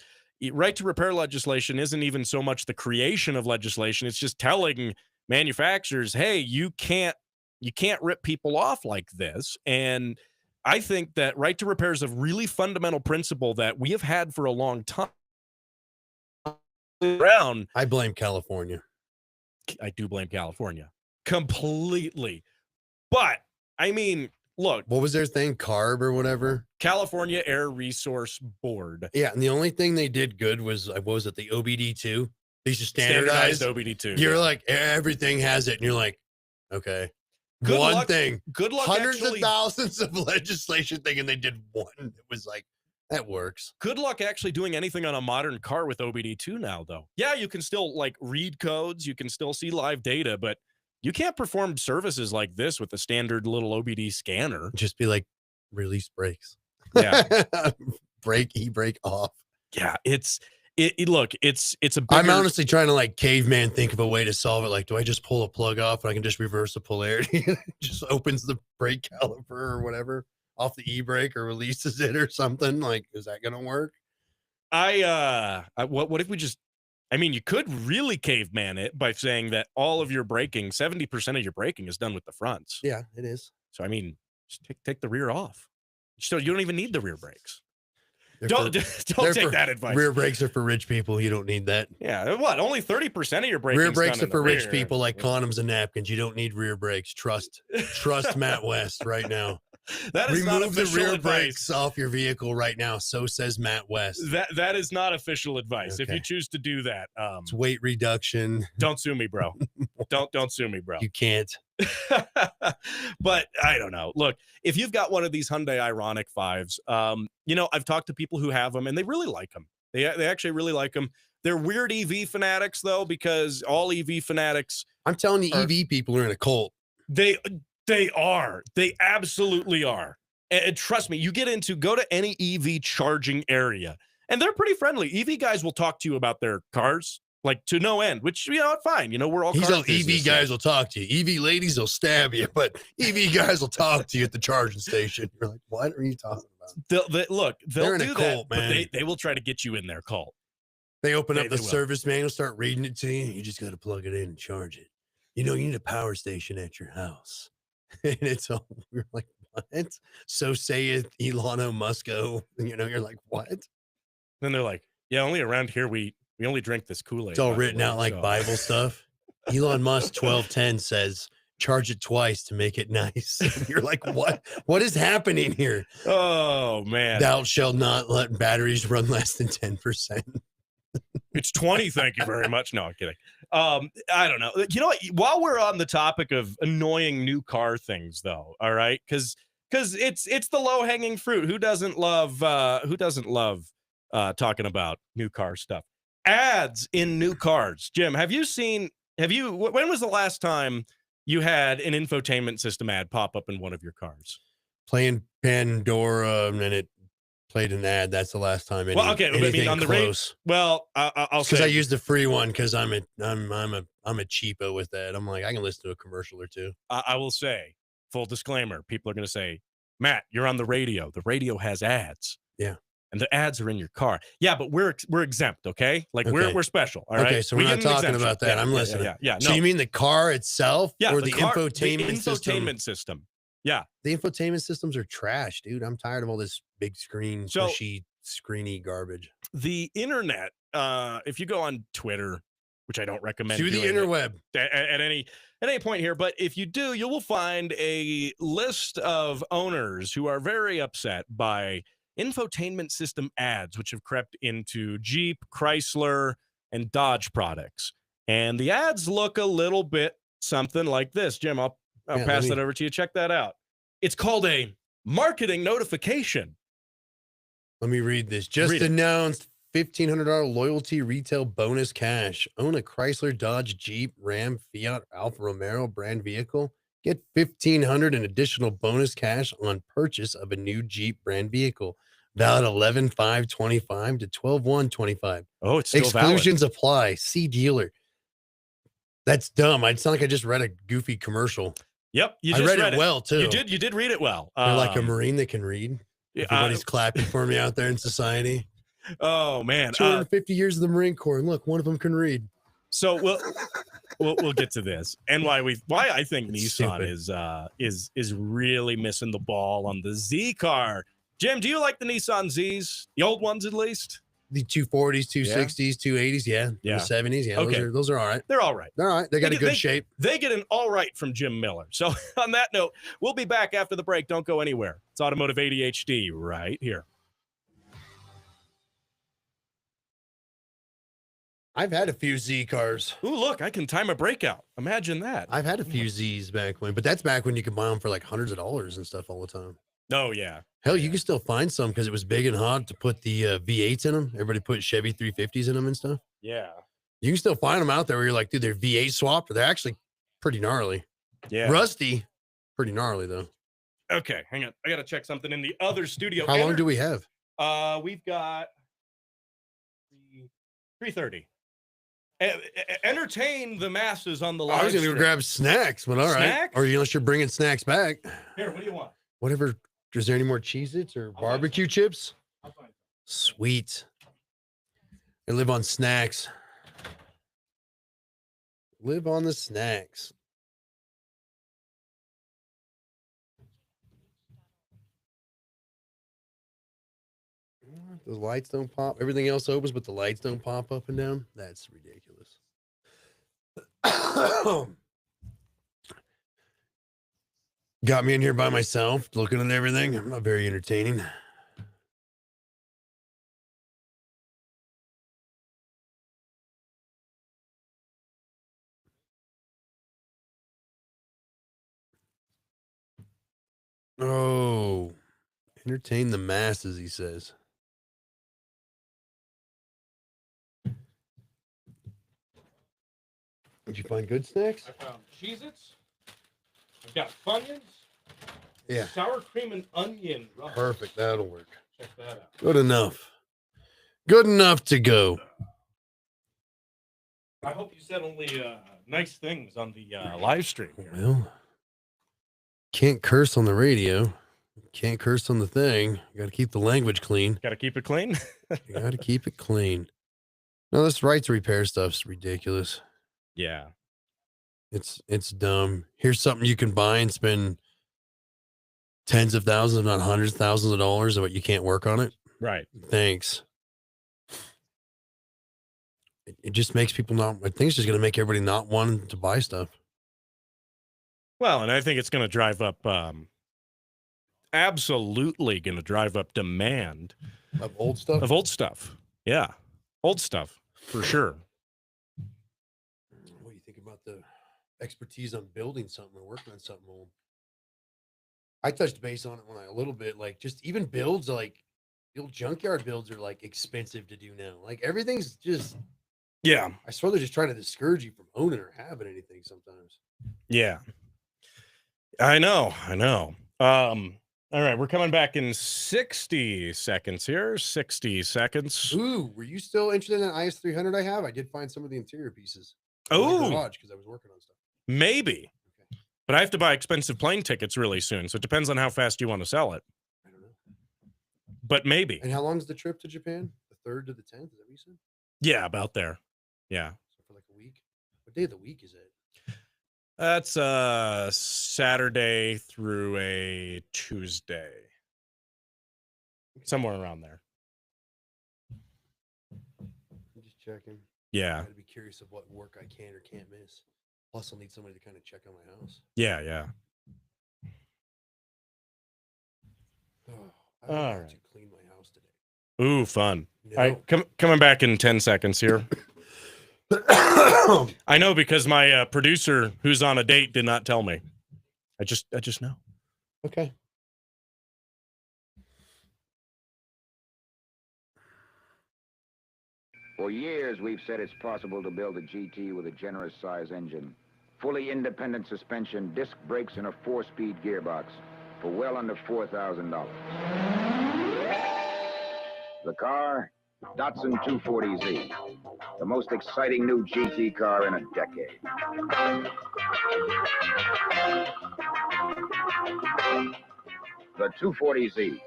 right to repair legislation isn't even so much the creation of legislation. It's just telling manufacturers, hey, you can't rip people off like this. And I think that right to repair is a really fundamental principle that we have had for a long time. I blame California. I do blame California completely. But I mean, look, what was their thing? CARB or whatever? California Air Resource Board. Yeah. And the only thing they did good was, what was it? The OBD2. They just standardized OBD2. You're like, everything has it. And you're like, okay. Good luck. Good luck. Hundreds of thousands of legislation thing. And they did one. It was like, that works. Good luck actually doing anything on a modern car with OBD2 now, though. Yeah, you can still like read codes. You can still see live data, but you can't perform services like this with a standard little OBD scanner. Just be like, release brakes. Yeah. E-brake off. Yeah, it's a bigger... I'm honestly trying to like caveman think of a way to solve it. Like, do I just pull a plug off and I can just reverse the polarity? It just opens the brake caliper or whatever off the e-brake or releases it or something. Like, is that gonna work? What if we just, you could really caveman it by saying that all of your braking, 70% of your braking is done with the fronts. Yeah, it is. So just take the rear off. So you don't even need the rear brakes. Don't they're take for- that advice. Rear brakes are for rich people. You don't need that. Yeah, what? Only 30% of your braking. Rear brakes done are in the for rich rear. people like condoms and napkins. You don't need rear brakes. Trust Matt West right now. That is not Remove the official rear advice. brakes off your vehicle right now. So says Matt West. That is not official advice. If Okay. you choose to do that, It's weight reduction. don't sue me, bro. don't sue me, bro. You can't. But I don't know. Look, if you've got one of these Hyundai Ironic 5s, I've talked to people who have them and they really like them. They actually really like them. They're weird EV fanatics though, because all EV fanatics, I'm telling you, EV people are in a cult. they are. They absolutely are. And trust me, go to any EV charging area and they're pretty friendly. EV guys will talk to you about their cars. Like to no end, which fine. We're all. He's car all EV guys will talk to you. EV ladies will stab you, but EV guys will talk to you at the charging station. You're like, what are you talking about? They'll They're in a do cult, that, man. but they will try to get you in their cult. They open up They the will. service manual, start reading it to you. You just got to plug it in and charge it. You need a power station at your house, and it's all. We're like, what? So saith Elon Musko. You're like, what? Then they're like, yeah, only around here we only drink this Kool-Aid. It's all by the written way, out like so." Bible stuff. Elon Musk 1210 says, charge it twice to make it nice. You're like, what? What is happening here? Oh man, Thou shalt not let batteries run less than 10%. it's 20. Thank you very much. No, I'm kidding. I don't know. You know what? While we're on the topic of annoying new car things, though, all right, because it's the low hanging fruit. Who doesn't love talking about new car stuff? Ads in new cars. Jim, when was the last time you had an infotainment system ad pop up in one of your cars? Playing Pandora, and then it played an ad. That's the last time. Well, okay, I mean, on the close. Well, I'll Because say I used the free one because I'm a cheapo with that. I'm like, I can listen to a commercial or two. I will say, full disclaimer, people are going to say, Matt, you're on the radio. The radio has ads. Yeah. And the ads are in your car. Yeah, but we're exempt, okay? Like Okay. we're special, all right? Okay, so we're We not get an talking exemption. about that. Yeah, I'm yeah, listening. Yeah. So you mean the car itself or the infotainment system? infotainment system. Yeah. The infotainment systems are trash, dude. I'm tired of all this big screen, So- pushy, screeny garbage. The internet, if you go on Twitter, which I don't recommend To the doing it interweb. at any point here, but if you do, you will find a list of owners who are very upset by infotainment system ads, which have crept into Jeep, Chrysler, and Dodge products. And the ads look a little bit something like this. Jim, I'll pass that over to you. Check that out. It's called a marketing notification. Let me read this. Just Read it. announced $1,500 loyalty retail bonus cash. Own a Chrysler, Dodge, Jeep, Ram, Fiat, Alfa Romero brand vehicle. Get $1,500 in additional bonus cash on purchase of a new Jeep brand vehicle. Valid 11/5/25 to 12/1/25. Oh, it's still valid. Exclusions apply. See dealer. That's dumb. It sound like I just read a goofy commercial. Yep, you I just read it well too. You did read it well. You're like a Marine that can read. yeah, Everybody's clapping for me out there in society. oh man. 250 years of the Marine Corps, and look, one of them can read. So we'll get to this and why I think It's Nissan is really missing the ball on the Z car. Jim, do you like the Nissan Zs, the old ones at least? The 240s, 260s, 280s, yeah. Yeah. The 70s, yeah. Okay. Those are all right. They're all right. They're all right. They got They a get- good shape. They get an all right from Jim Miller. So on that note, we'll be back after the break. Don't go anywhere. It's Automotive ADHD right here. I've had a few Z cars. Ooh, look, I can time a breakout. Imagine that. I've had a few Z's back when, but that's back when you could buy them for like hundreds of dollars and stuff all the time. Oh, yeah. Hell, you can still find some because it was big and hot to put the V8s in them. Everybody put Chevy 350s in them and stuff. Yeah. You can still find them out there where you're like, dude, they're V8 swapped. They're actually pretty gnarly. Yeah. Rusty, pretty gnarly though. Okay, hang on. I got to check something in the other studio. How long do we have? We've got 3:30. Entertain the masses on the live I was going to go stream. grab snacks, but all right. Snacks? Or unless you're bringing snacks back. Here, what do you want? Whatever. Is there any more Cheez-Its or barbecue chips? I'll find Sweet. I live on snacks. Live on the snacks. The lights don't pop. Everything else opens, but the lights don't pop up and down. That's ridiculous. Got me in here by myself, looking at everything. I'm not very entertaining. Oh, entertain the masses, he says. Did you find good snacks? I found Cheez-Its. I've got Funyuns. Yeah. Sour cream and onion. Ruffles. Perfect. That'll work. Check that out. Good enough. Good enough to go. I hope you said only nice things on the live stream here. Well, can't curse on the radio. Can't curse on the thing. You got to keep the language clean. Got to keep it clean. You got to keep it clean. No, this right to repair stuff's ridiculous. Yeah. It's dumb. Here's something you can buy and spend tens of thousands, if not hundreds of thousands of dollars, but you can't work on it. Right. Thanks. It just makes people not. I think it's just going to make everybody not want to buy stuff. Well, and I think it's going to drive up, absolutely going to drive up demand Of old stuff? of old stuff. Yeah. Old stuff, for sure. What do you think about the expertise on building something or working on something old? I touched base on it when a little bit, like just even builds, like the old junkyard builds are like expensive to do now. Like everything's just, Yeah. I swear they're just trying to discourage you from owning or having anything sometimes. Yeah. I know. All right, we're coming back in 60 seconds here. 60 seconds. Ooh, were you still interested in that IS300 I have? I did find some of the interior pieces. Oh, Because I was working on stuff. maybe. Okay. But I have to buy expensive plane tickets really soon, so it depends on how fast you want to sell it. I don't know. But maybe. And how long is the trip to Japan? The 3rd to the 10th? Is that what you said? Yeah, about there. Yeah. So for like a week? What day of the week is it? That's Saturday through a Tuesday. Somewhere around there. I'm just checking. Yeah. I gotta be curious of what work I can or can't miss. Plus, I'll need somebody to kind of check on my house. Yeah. I All have right. to clean my house today. Ooh, fun. No. All right, coming back in 10 seconds here. I know because my producer who's on a date did not tell me. I just know. Okay. For years, we've said it's possible to build a GT with a generous size engine, fully independent suspension, disc brakes, and a 4-speed gearbox for well under $4,000. The car, Datsun 240Z, the most exciting new GT car in a decade. The 240Z,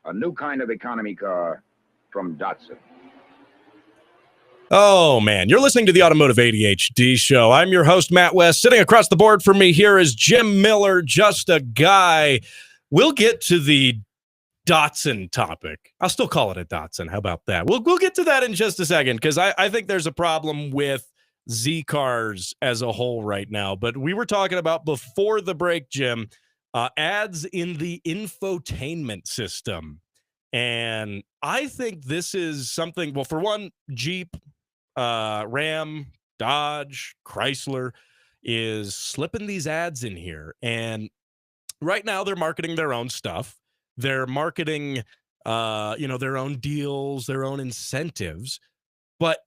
a new kind of economy car from Datsun. Oh, man. You're listening to the Automotive ADHD show. I'm your host, Matt West. Sitting across the board from me here is Jim Miller, just a guy. We'll get to the Datsun topic. I'll still call it a Datsun. How about that? We'll get to that in just a second because I think there's a problem with Z cars as a whole right now. But we were talking about before the break, Jim, ads in the infotainment system. And I think this is something, well, for one, Jeep, Ram, Dodge, Chrysler is slipping these ads in here. And right now they're marketing their own stuff. They're marketing, their own deals, their own incentives, but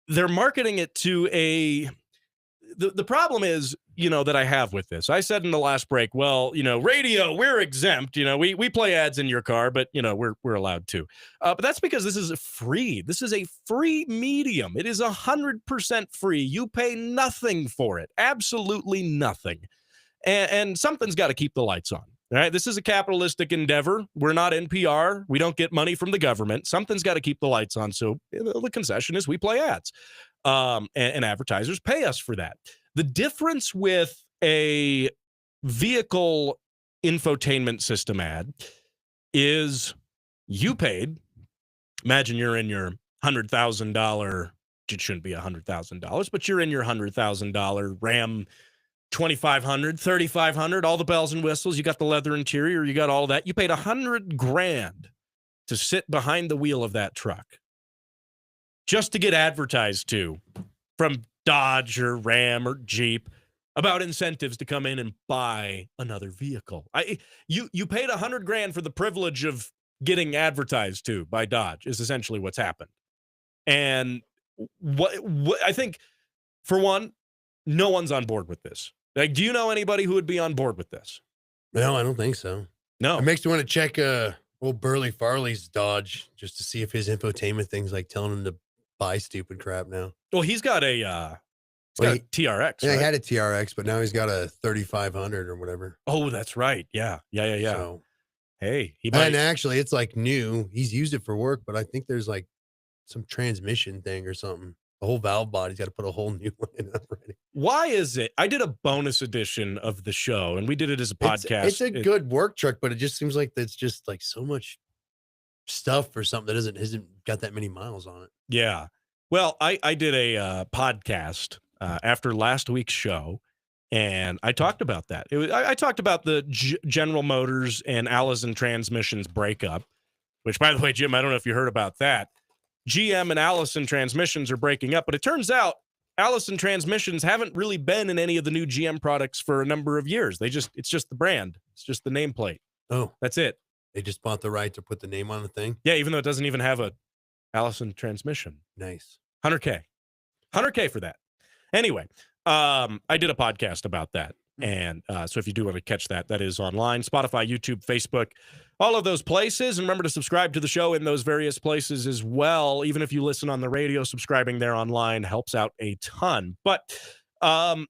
they're marketing it to the problem is, that I have with this. I said in the last break, well, radio, we're exempt. We play ads in your car, but we're allowed to. But that's because this is free. This is a free medium. It is 100% free. You pay nothing for it. Absolutely nothing. And something's got to keep the lights on. All right. This is a capitalistic endeavor. We're not NPR. We don't get money from the government. Something's got to keep the lights on. So the concession is we play ads. And advertisers pay us for that. The difference with a vehicle infotainment system ad is you paid Imagine you're in your $100,000. It shouldn't be $100,000, but you're in your $100,000 Ram 2,500, 3,500, all the bells and whistles. You got the leather interior. You got all that. You paid $100,000 to sit behind the wheel of that truck just to get advertised to from Dodge or Ram or Jeep about incentives to come in and buy another vehicle. You paid $100,000 for the privilege of getting advertised to by Dodge is essentially what's happened. And what I think, for one, no one's on board with this. Like, do you know anybody who would be on board with this? No, I don't think so. No. It makes me want to check old Burley Farley's Dodge just to see if his infotainment thing's like telling him to buy stupid crap now. Well, he's got a TRX. Yeah, right? he had a TRX, but now he's got a 3,500 or whatever. Oh, that's right. Yeah. So, Hey, he might. and actually, it's like new. He's used it for work, but I think there's like some transmission thing or something. The whole valve body's got to put a whole new one in already. Why is it? I did a bonus edition of the show, and we did it as a podcast. It's a good work truck, but it just seems like it's just like so much stuff for something that hasn't got that many miles on it. Yeah. Well, I did a podcast after last week's show, and I talked about that. I talked about the General Motors and Allison Transmissions breakup, which, by the way, Jim, I don't know if you heard about that. GM and Allison Transmissions are breaking up, but it turns out Allison Transmissions haven't really been in any of the new GM products for a number of years. It's just the brand. It's just the nameplate. Oh, That's it. they just bought the right to put the name on the thing. Yeah, even though it doesn't even have a Allison transmission. Nice. $100K for that. Anyway, I did a podcast about that. And so if you do want to catch that, that is online, Spotify, YouTube, Facebook, all of those places. And remember to subscribe to the show in those various places as well. Even if you listen on the radio, subscribing there online helps out a ton. But the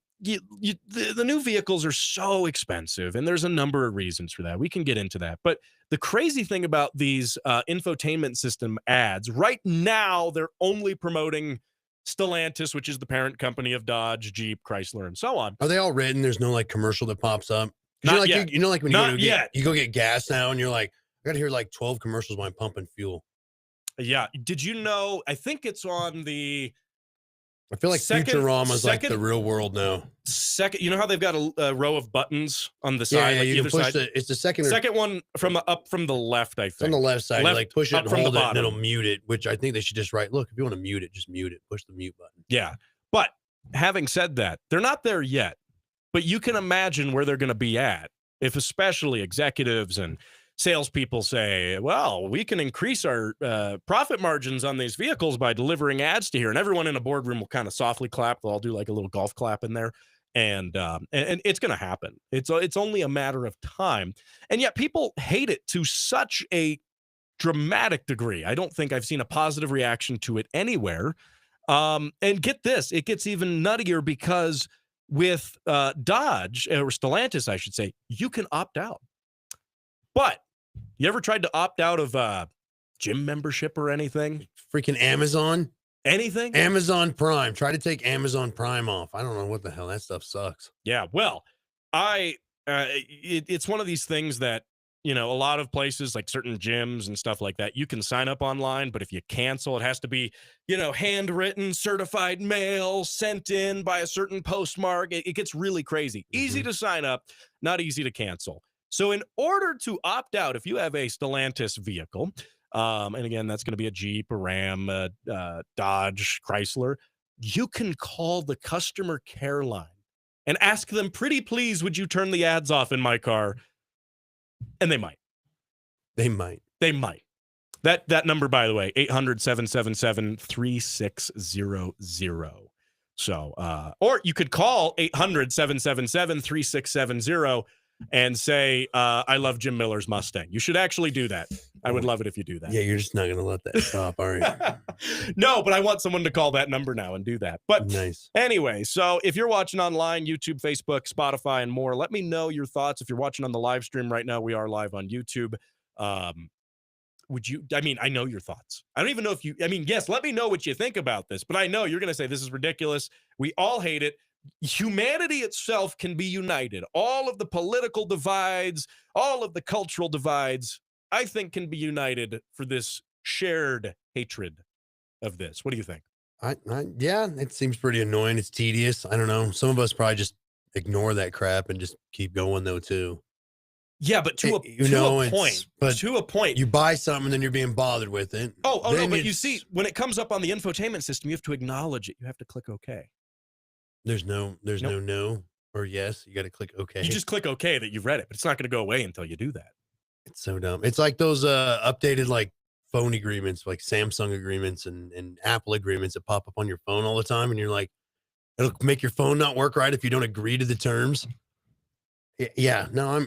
new vehicles are so expensive, and there's a number of reasons for that. We can get into that. But the crazy thing about these infotainment system ads, right now, they're only promoting Stellantis, which is the parent company of Dodge, Jeep, Chrysler, and so on. Are they all written? There's no like commercial that pops up. Not yet. You know, like when you go get gas now, and you're like, I got to hear like 12 commercials while I'm pumping fuel. Yeah. Did you know? I think it's on the I feel like Futurama's like the second- real world now. second. You know how they've got a row of buttons on the side, Yeah, like you can either push side. it's the second One from up from the left, I it's on think. the left side. You Left, like push it up and from the hold it, and bottom. it'll mute it. Which I think they should just write. Look, if you want to mute it, just mute it. Push the mute button. Yeah. But having said that, they're not there yet. But you can imagine where they're going to be at if especially executives and salespeople say, well, we can increase our profit margins on these vehicles by delivering ads to here. And everyone in a boardroom will kind of softly clap. They'll all do like a little golf clap in there. And it's going to happen. It's only a matter of time. And yet people hate it to such a dramatic degree. I don't think I've seen a positive reaction to it anywhere. And get this, it gets even nuttier because with Dodge, or Stellantis, I should say, you can opt out. But you ever tried to opt out of gym membership or anything? Freaking Amazon. Anything? Amazon Prime. Try to take Amazon Prime off. I don't know what the hell. That stuff sucks. Yeah. Well, it's one of these things that, you know, a lot of places like certain gyms and stuff like that, you can sign up online, but if you cancel, it has to be, you know, handwritten, certified mail, sent in by a certain postmark. It gets really crazy. Easy to sign up, not easy to cancel. So in order to opt out, if you have a Stellantis vehicle, and again, that's going to be a Jeep, a Ram, Dodge, Chrysler, you can call the customer care line and ask them, pretty please, would you turn the ads off in my car? And they might. They might. They might. That number, by the way, 800-777-3600. So, or you could call 800-777-3670 and say, I love Jim Miller's Mustang. You should actually do that. I would love it if you do that. Yeah, you're just not going to let that stop, are you? No, but I want someone to call that number now and do that. But Nice. anyway, so if you're watching online, YouTube, Facebook, Spotify, and more, let me know your thoughts. If you're watching on the live stream right now, we are live on YouTube. Would you, I mean, I know your thoughts. I don't even know if you, I mean, yes, let me know what you think about this, but I know you're going to say this is ridiculous. We all hate it. Humanity itself can be united. All of the political divides, all of the cultural divides, I think can be united for this shared hatred of this. What do you think? Yeah, it seems pretty annoying. It's tedious. I don't know. Some of us probably just ignore that crap and just keep going though too. Yeah, but to You know, a point. but To a point. you buy something and then you're being bothered with it. Oh no, Then but you see, when it comes up on the infotainment system, you have to acknowledge it. You have to click OK. there's no Nope. no or yes. You got to click OK. You just click OK that you've read it, but it's not going to go away until you do that. It's so dumb. It's like those updated like phone agreements, like Samsung agreements and Apple agreements that pop up on your phone all the time, and you're like, it'll make your phone not work right if you don't agree to the terms. Yeah, no,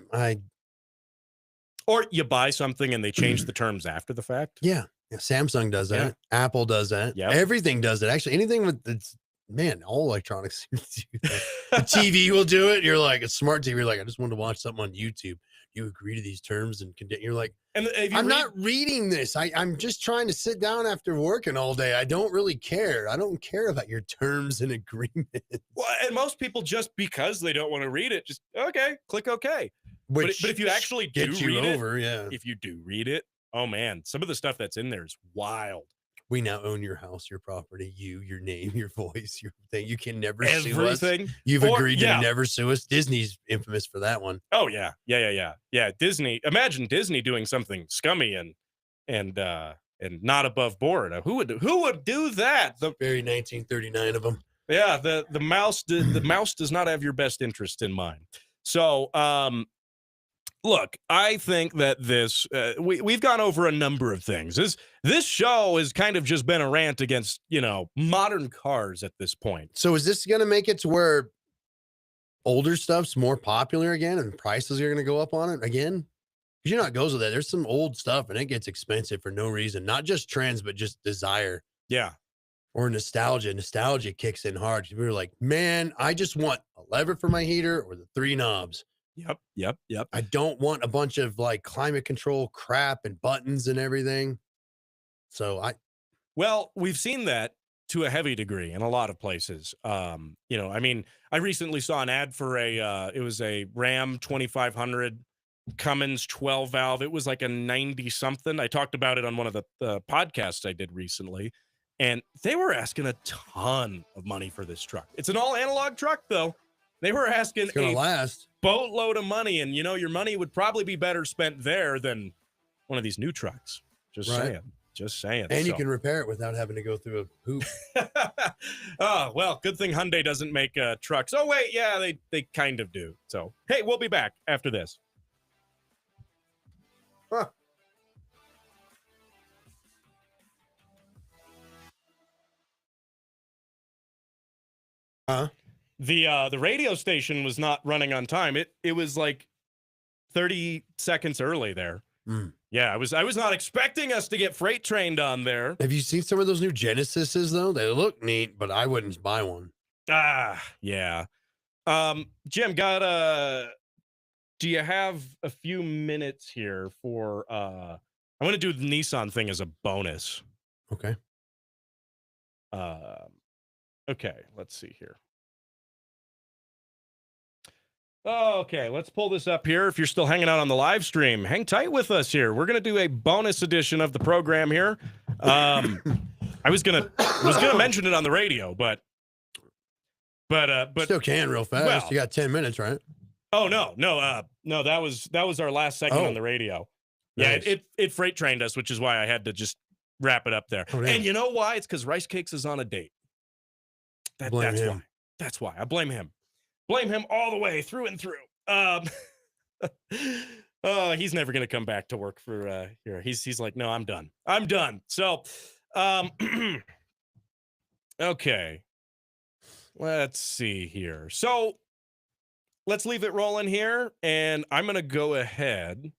Or you buy something and they change the terms after the fact. yeah, Samsung does that. Yeah. Apple does that. Yep. Everything does it. Actually, anything with it's man, all electronics do that. The TV will do it. You're like a smart TV. You're like, I just wanted to watch something on YouTube. You agree to these terms and you're like, And if you I'm read- not reading this. I'm just trying to sit down after working all day. I don't really care. I don't care about your terms and agreements. Well, and most people, just because they don't want to read it, just okay, click OK. But if you actually do Get you read it, over, yeah. if you do read it, oh man, some of the stuff that's in there is wild. We now own your house, your property, your name, your voice, your thing. You can never sue us. Everything. You've Or- agreed yeah. to never sue us. Disney's infamous for that one. Oh yeah. Disney. Imagine Disney doing something scummy and not above board. Who would do that? The Very 1939 of them. the mouse the mouse does not have your best interest in mind. So look, I think that this we've gone over a number of things. This show has kind of just been a rant against modern cars at this point. So is this going to make it to where older stuff's more popular again and prices are going to go up on it again? Because you know how it goes with that. There's some old stuff and it gets expensive for no reason. Not just trends, but just desire. Yeah. Or nostalgia. Nostalgia kicks in hard. People are like, man, I just want a lever for my heater or the 3 knobs. Yep. I don't want a bunch of like climate control crap and buttons and everything. So Well, we've seen that to a heavy degree in a lot of places. I mean, I recently saw an ad for it was a Ram 2500 Cummins 12 valve. It was like a 90 something. I talked about it on one of the podcasts I did recently, and they were asking a ton of money for this truck. It's an all analog truck though. They were asking it's going to last. boatload of money, and your money would probably be better spent there than one of these new trucks. Just saying. And you can repair it without having to go through a hoop. Oh, well, good thing Hyundai doesn't make trucks. Oh, wait, yeah, they kind of do. So, hey, we'll be back after this. Huh. Huh? The radio station was not running on time. It was like 30 seconds early there. Mm. Yeah, I was not expecting us to get freight trained on there. Have you seen some of those new Genesises though? They look neat, but I wouldn't buy one. Yeah. Jim, do you have a few minutes here for I want to do the Nissan thing as a bonus. Okay. Okay, let's see here. Okay, let's pull this up here. If you're still hanging out on the live stream, hang tight with us here. We're gonna do a bonus edition of the program here. I was gonna mention it on the radio, but Still can real fast. well- You got 10 minutes, right? oh no, that was our last segment on the radio. Yeah, Nice. it freight trained us, which is why I had to just wrap it up there. Oh, damn. And you know why? It's because Rice Cakes is on a date. Blame That's him. why. That's why. I blame him. Blame him all the way through and through. He's never gonna come back to work for here. He's like, no, I'm done. I'm done. So okay. Let's see here. So let's leave it rolling here, and I'm gonna go ahead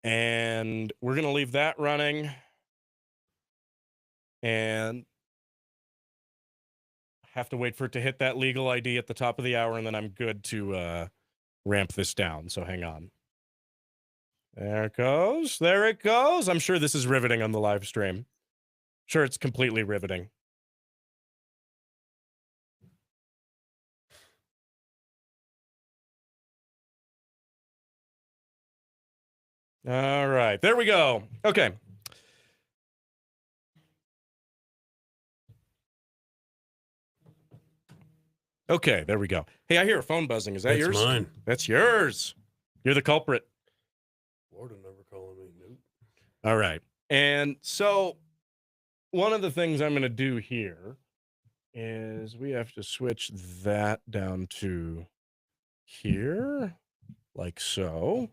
and we're gonna leave that running. And have to wait for it to hit that legal ID at the top of the hour, and then I'm good to ramp this down. So hang on. There it goes. There it goes. I'm sure this is riveting on the live stream. Sure, it's completely riveting. All right, there we go. Okay. Okay, there we go. Hey, I hear a phone buzzing. Is that That's yours? mine. That's yours. You're the culprit. Florida never calling me. Nope. All right. And so one of the things I'm going to do here is we have to switch that down to here, like so.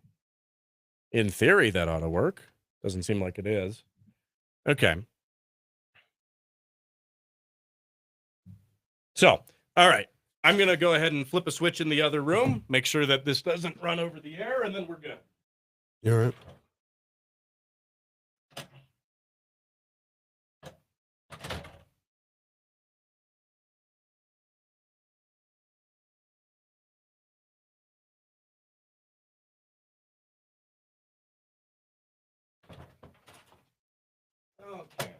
In theory, that ought to work. Doesn't seem like it is. Okay. So, all right. I'm going to go ahead and flip a switch in the other room, make sure that this doesn't run over the air, and then we're good. You all right? Okay.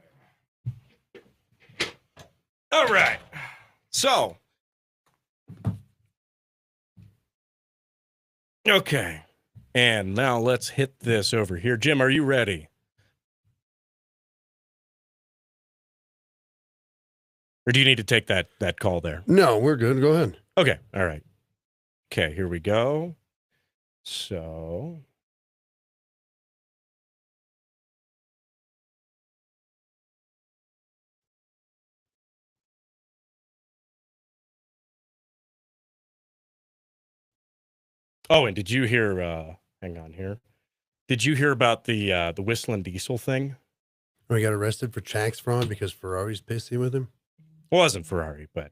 All right. So, okay. And now let's hit this over here. Jim, are you ready? Or do you need to take that call there? No, we're good. Go ahead. Okay. All right. Okay, here we go. So, oh, and did you hear hang on here. Did you hear about the whistling diesel thing? Oh, he got arrested for tax fraud because Ferrari's pissy with him. It wasn't Ferrari, but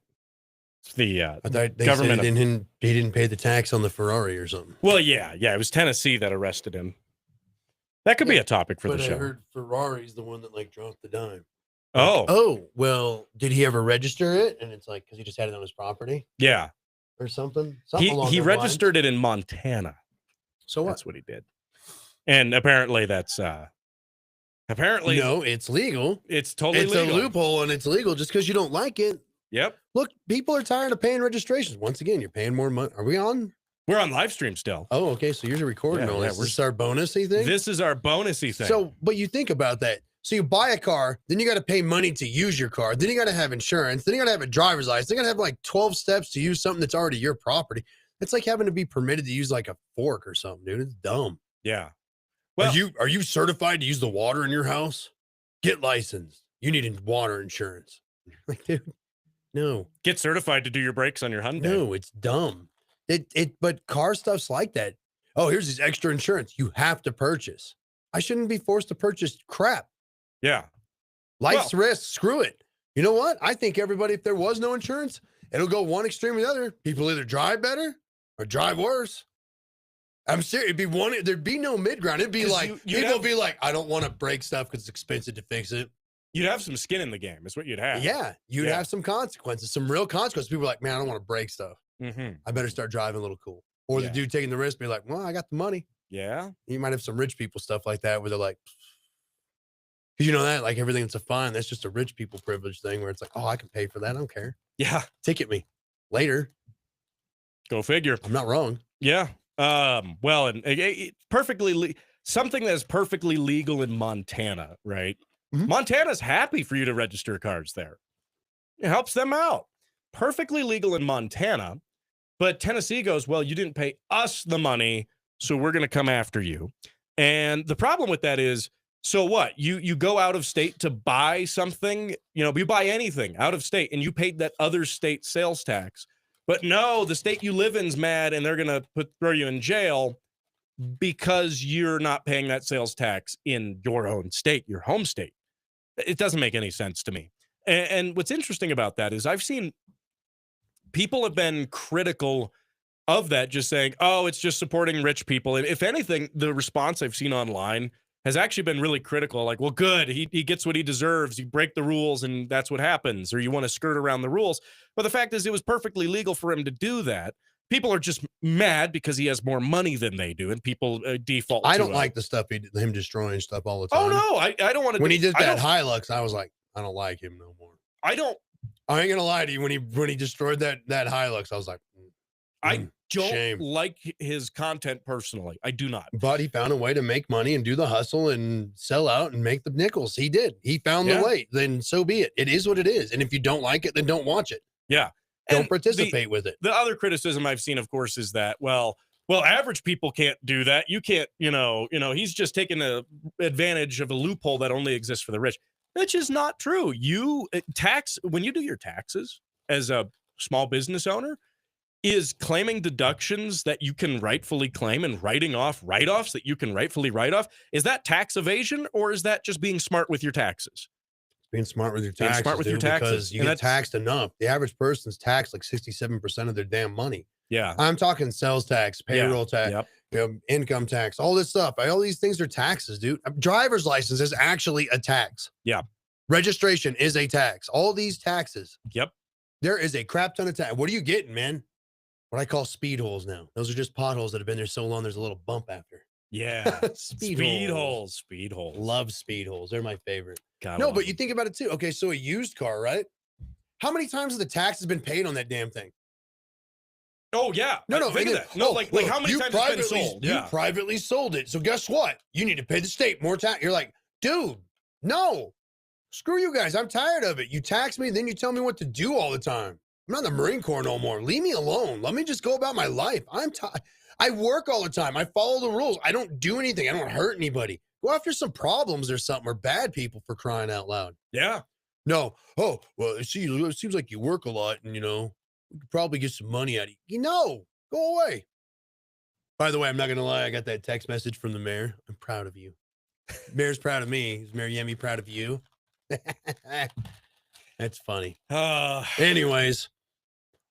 it's the I thought they government. said he didn't pay the tax on the Ferrari or something. Well, yeah. It was Tennessee that arrested him. That could be a topic for the But I show. heard Ferrari's the one that like dropped the dime. Oh, Oh, well, did he ever register it? And it's like because he just had it on his property yeah. or something. He along those registered it in Montana. lines. So what? That's what he did. And apparently that's apparently No, it's legal. it's totally It's legal. a loophole and it's legal just because you don't like it. Yep. Look, people are tired of paying registrations. Once again, you're paying more money. Are we on? We're on live stream still. Oh, okay. So yours are recording Yeah, all yeah, this. we're- This is our bonusy thing. This is our bonusy thing. So, but you think about that. So you buy a car, then you got to pay money to use your car. Then you got to have insurance. Then you got to have a driver's license. Then you got to have like 12 steps to use something that's already your property. It's like having to be permitted to use like a fork or something, dude. It's dumb. yeah. Well, Are you certified to use the water in your house? Get licensed. You need water insurance. Like, dude, no. get certified to do your brakes on your Hyundai. No, it's dumb. But car stuff's like that. Oh, here's this extra insurance you have to purchase. I shouldn't be forced to purchase crap. Yeah. Life's risk. Screw it. You know what? I think everybody, if there was no insurance, it'll go one extreme or the other. People either drive better or drive worse. I'm serious. It'd be one. There'd be no mid ground. It'd be 'Cause like you'd people have- would be like, I don't want to break stuff because it's expensive to fix it. You'd have some skin in the game, is what you'd have. Yeah, you'd Yeah. have some consequences, some real consequences. People are like, man, I don't want to break stuff. Mm-hmm. I better start driving a little cool. Or Yeah. the dude taking the risk be like, well, I got the money. Yeah. You might have some rich people stuff like that where they're like, because you know that, like everything that's a fine, that's just a rich people privilege thing where it's like, oh, I can pay for that. I don't care. Yeah. Ticket me later. Go figure. I'm not wrong. Yeah. Well, and perfectly something that's perfectly legal in Montana, right? Mhm. Montana's happy for you to register cars there. It helps them out. Perfectly legal in Montana, but Tennessee goes, well, you didn't pay us the money, so we're going to come after you. And the problem with that is, so what? You go out of state to buy something, you buy anything out of state and you paid that other state sales tax. But no, the state you live in's mad and they're going to throw you in jail because you're not paying that sales tax in your own state, your home state. It doesn't make any sense to me. And what's interesting about that is I've seen people have been critical of that, just saying, oh, it's just supporting rich people. And if anything, the response I've seen online has actually been really critical. Like, well, good, he gets what he deserves. You break the rules and that's what happens. Or you want to skirt around the rules. But the fact is it was perfectly legal for him to do that. People are just mad because he has more money than they do. And people default I to don't it. like the stuff him destroying stuff all the Oh, time. no, I don't want to. When he did that Hilux, I was like, I don't like him no more. I don't. I ain't gonna lie to you. When he destroyed that Hilux, I was like, I don't shame. like his content personally. I do not. But he found a way to make money and do the hustle and sell out and make the nickels. He did. He found Yeah. the way. Then so be it. It is what it is. And if you don't like it, then don't watch it. Yeah. don't And participate with it. The other criticism I've seen, of course, is that, well, average people can't do that. You can't, he's just taking advantage of a loophole that only exists for the rich, which is not true. When you do your taxes as a small business owner, is claiming deductions that you can rightfully claim and writing off write-offs that you can rightfully write off. Is that tax evasion, or is that just being smart with your taxes? Being smart with your Being taxes, smart with your dude, taxes. because you And get taxed enough. The average person's taxed like 67% of their damn money. Yeah. I'm talking sales tax, payroll tax, Yep. Income tax, all this stuff. All these things are taxes, dude. A driver's license is actually a tax. Yeah. Registration is a tax. All these taxes. Yep. There is a crap ton of tax. What are you getting, man? What I call speed holes now. Those are just potholes that have been there so long, there's a little bump after. Yeah. Speed holes. Speed holes. Love speed holes. They're my favorite. Gotta No, love but you them. think about it too. Okay, so a used car, right? How many times has the tax has been paid on that damn thing? Oh, yeah. No, Think and of then- that. No, oh, like look, how many you times it's been privately- sold? You Yeah. privately sold it. So guess what? You need to pay the state more tax. You're like, dude, no. Screw you guys. I'm tired of it. You tax me, then you tell me what to do all the time. I'm not in the Marine Corps no more. Leave me alone. Let me just go about my life. I'm tired. I work all the time. I follow the rules. I don't do anything. I don't hurt anybody. Go after some problems or something, or bad people, for crying out loud. Yeah. No. Oh, well, see, it seems like you work a lot and, we could probably get some money out of you. Go away. By the way, I'm not going to lie. I got that text message from the mayor. I'm proud of you. Mayor's proud of me. Is Mayor Yemi proud of you? That's funny. Anyways.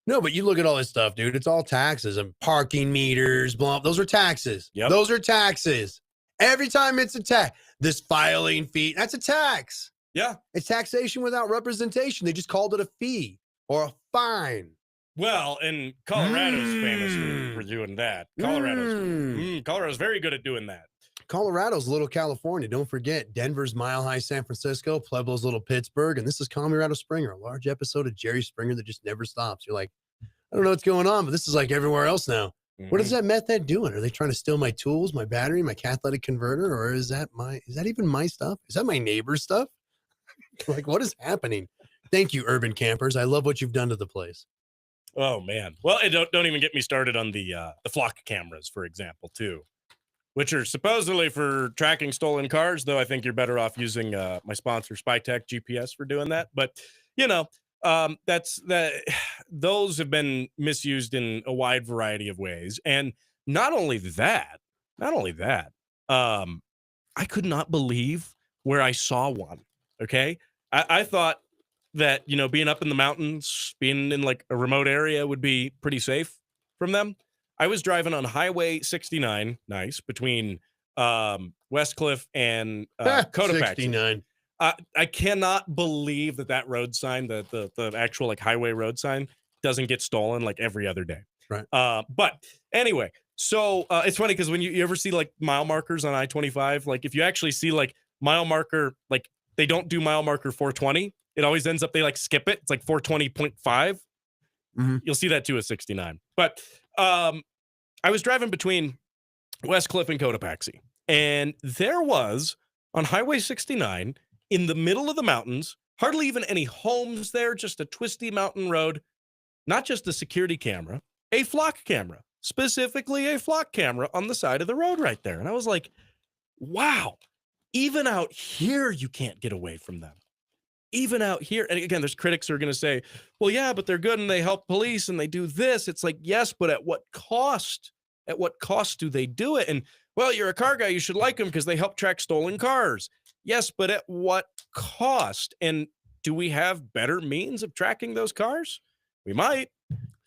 No, but you look at all this stuff, dude. It's all taxes and parking meters, blah. Those are taxes. Yep. Those are taxes. Every time it's a tax. This filing fee, that's a tax. Yeah. It's taxation without representation. They just called it a fee or a fine. Well, and Colorado's famous for doing that. Colorado's very good at doing that. Colorado's little California. Don't forget, Denver's Mile High San Francisco, Pueblo's little Pittsburgh, and this is Colorado Springer, a large episode of Jerry Springer that just never stops. You're like, I don't know what's going on, but this is like everywhere else now. What is that meth head doing? Are they trying to steal my tools, my battery, my catalytic converter, or is that even my stuff? Is that my neighbor's stuff? Like, what is happening? Thank you, urban campers. I love what you've done to the place. Oh man. Well, don't even get me started on the flock cameras, for example, too, which are supposedly for tracking stolen cars. Though I think you're better off using my sponsor, SpyTech GPS, for doing that. But those have been misused in a wide variety of ways. And not only that, I could not believe where I saw one. Okay. I thought that, being up in the mountains, being in like a remote area would be pretty safe from them. I was driving on Highway 69, between Westcliff and Cotopaxi. 69. I cannot believe that road sign, the actual like highway road sign, doesn't get stolen like every other day. Right. But anyway, so it's funny because when you ever see like mile markers on I-25, like if you actually see like mile marker, like they don't do mile marker 420, it always ends up, they like skip it. It's like 420.5. Mm-hmm. You'll see that too at 69. But I was driving between Westcliff and Cotopaxi, and there was on Highway 69 in the middle of the mountains, hardly even any homes there, just a twisty mountain road, not just a security camera, a flock camera, specifically a flock camera on the side of the road right there. And I was like, wow, even out here, you can't get away from them. Even out here. And again, there's critics who are going to say, well, yeah, but they're good and they help police and they do this. It's like, yes, but at what cost? At what cost do they do it? And well, you're a car guy, you should like them because they help track stolen cars. Yes, but at what cost? And do we have better means of tracking those cars? We might.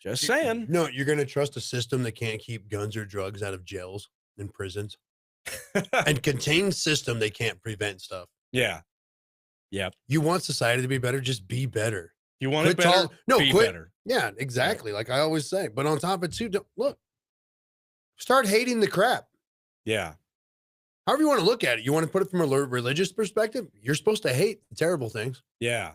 Just saying. No, you're going to trust a system that can't keep guns or drugs out of jails and prisons and contained system they can't prevent stuff. Yeah. Yep. You want society to be better, just be better. You want it Quit better? Be quit. better. Yeah, exactly. Like I always say. But on top of it too, start hating the crap. Yeah. However you want to look at it. You want to put it from a religious perspective? You're supposed to hate the terrible things. Yeah.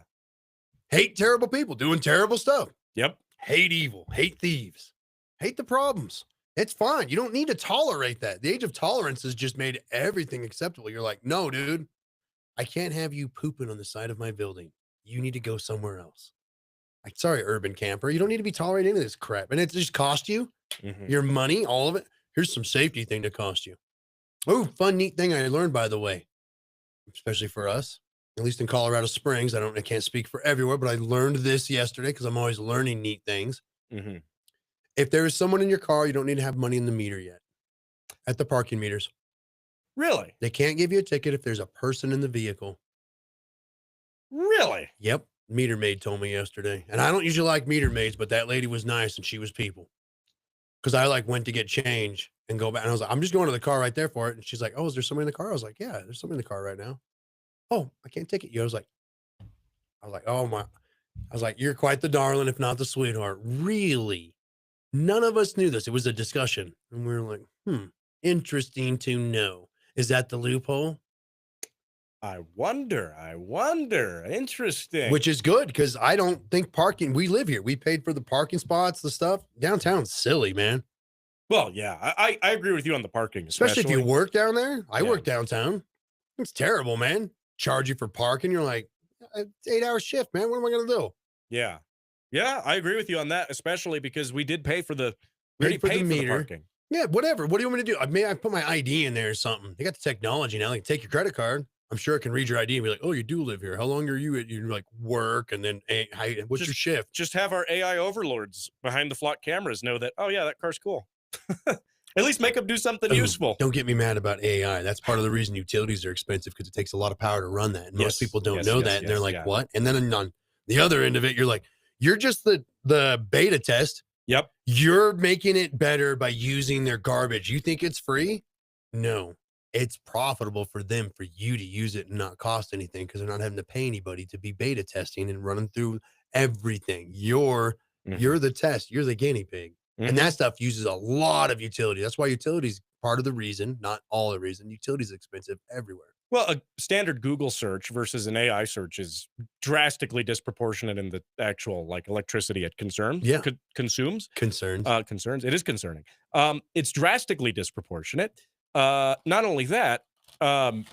Hate terrible people doing terrible stuff. Yep. Hate evil. Hate thieves. Hate the problems. It's fine. You don't need to tolerate that. The age of tolerance has just made everything acceptable. You're like, no, dude, I can't have you pooping on the side of my building. You need to go somewhere else. Like, sorry, urban camper. You don't need to be tolerating any of this crap. And it just cost you your money, all of it. Here's some safety thing to cost you. Oh, fun, neat thing I learned, by the way, especially for us, at least in Colorado Springs. I can't speak for everywhere, but I learned this yesterday because I'm always learning neat things. If there is someone in your car, you don't need to have money in the meter yet at the parking meters. Really? They can't give you a ticket if there's a person in the vehicle. Really? Yep. Meter maid told me yesterday. And I don't usually like meter maids, but that lady was nice and she was people. Because I went to get change and go back. And I was like, I'm just going to the car right there for it. And she's like, oh, is there somebody in the car? I was like, yeah, there's somebody in the car right now. Oh, I can't ticket you. I was like, oh my. I was like, you're quite the darling, if not the sweetheart. Really? None of us knew this. It was a discussion. And we were like, interesting to know. Is that the loophole? I wonder. Interesting. Which is good because I don't think parking, we live here. We paid for the parking spots, the stuff. Downtown's silly, man. Well, yeah, I agree with you on the parking. Especially if you work down there. I Yeah. work downtown. It's terrible, man. Charge you for parking. You're like, it's 8-hour shift, man. What am I going to do? Yeah. Yeah, I agree with you on that, especially because we did pay for the, we already Paid for the paid for the meter. parking. Yeah, whatever. What do you want me to do? I put my ID in there or something. They got the technology now. They can take your credit card. I'm sure it can read your ID and be like, oh, you do live here. How long are you at your work? And then what's your shift? Just have our AI overlords behind the flock cameras know that, oh, yeah, that car's cool. At least make them do something useful. Don't get me mad about AI. That's part of the reason utilities are expensive because it takes a lot of power to run that. And most people don't know that. And they're like, what? And then on the other end of it, you're like, you're just the beta test. Yep. You're making it better by using their garbage. You think it's free? No. It's profitable for them, for you to use it and not cost anything because they're not having to pay anybody to be beta testing and running through everything. You're the test. You're the guinea pig. And that stuff uses a lot of utility. That's why utilities part of the reason, not all the reason. Utilities expensive everywhere. Well, a standard Google search versus an AI search is drastically disproportionate in the actual electricity it consumes. Yeah. Consumes. Concerns. It is concerning. It's drastically disproportionate. Not only that, I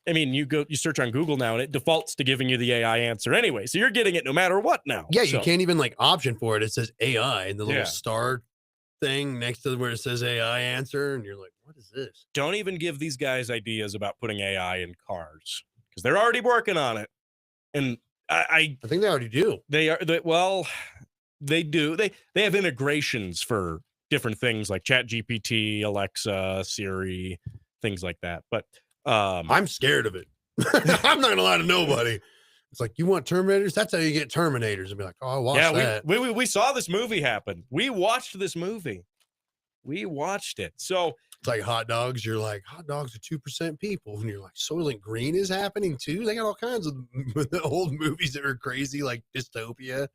mean, you search on Google now and it defaults to giving you the AI answer anyway. So you're getting it no matter what now. Yeah, you can't even option for it. It says AI and the little Yeah. star thing next to where it says AI answer. And you're like, what is this? Don't even give these guys ideas about putting AI in cars because they're already working on it. And I think they already do. They do. They have integrations for different things like ChatGPT, Alexa, Siri, things like that. But I'm scared of it. I'm not gonna lie to nobody. It's like, you want Terminators? That's how you get Terminators. And be like, oh, I watched that. We saw this movie happen. We watched this movie. We watched it. So it's like hot dogs. You're like, hot dogs are 2% people. And you're like, Soylent Green is happening too. They got all kinds of the old movies that are crazy, like dystopia.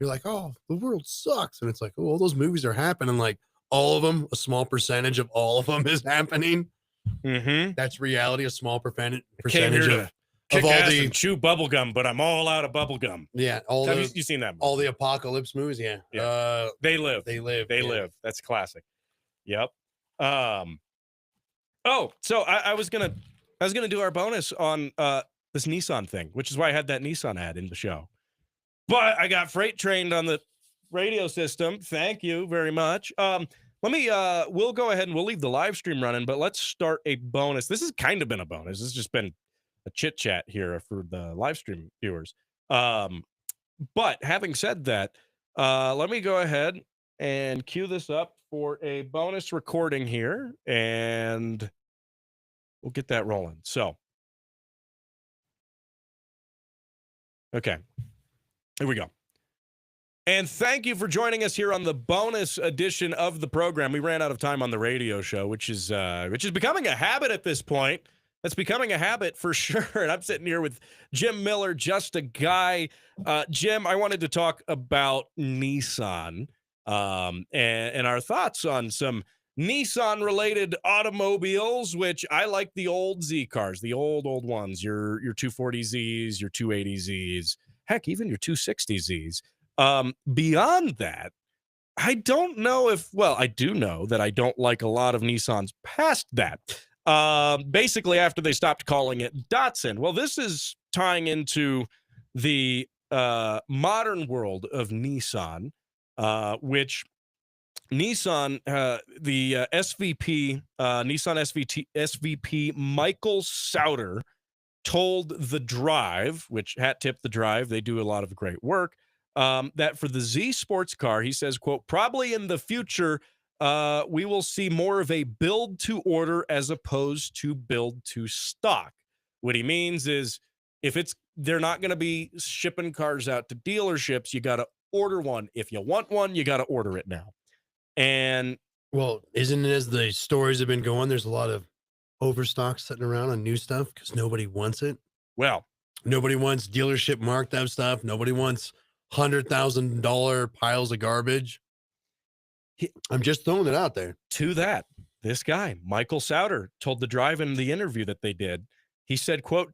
You're like, oh, the world sucks. And it's like, oh, all those movies are happening. Like all of them, a small percentage of all of them is happening. That's reality. A small percentage of all the chew bubble gum, but I'm all out of bubble gum. Yeah, you seen that movie? All the apocalypse movies. Yeah. They live. They live. That's classic. Yep. So I was gonna do our bonus on this Nissan thing, which is why I had that Nissan ad in the show. But I got freight trained on the radio system. Thank you very much. We'll go ahead and we'll leave the live stream running, but let's start a bonus. This has kind of been a bonus. This has just been a chit chat here for the live stream viewers. But having said that, let me go ahead and cue this up for a bonus recording here, and we'll get that rolling. So, okay, here we go. And thank you for joining us here on the bonus edition of the program. We ran out of time on the radio show, which is becoming a habit at this point. That's becoming a habit for sure. And I'm sitting here with Jim Miller, just a guy. Jim, I wanted to talk about Nissan and our thoughts on some Nissan-related automobiles, which I like the old Z cars, the old ones, your 240Zs, your 280Zs, heck, even your 260Zs. Beyond that, I don't know I do know that I don't like a lot of Nissans past that. Basically after they stopped calling it Datsun. Well, this is tying into the modern world of Nissan, which Nissan, the SVP, Nissan SVP Michael Sauter told The Drive, which hat tip The Drive, they do a lot of great work, that for the Z sports car, he says, quote, probably in the future, we will see more of a build to order as opposed to build to stock. What he means is they're not going to be shipping cars out to dealerships. You got to order one. If you want one, you got to order it now. And well, isn't it, as the stories have been going, there's a lot of overstock sitting around on new stuff because nobody wants it. Well, nobody wants dealership marked up stuff. Nobody wants $100,000 piles of garbage. I'm just throwing it out there. To that, this guy, Michael Sauter, told The Drive in the interview that they did, he said, quote,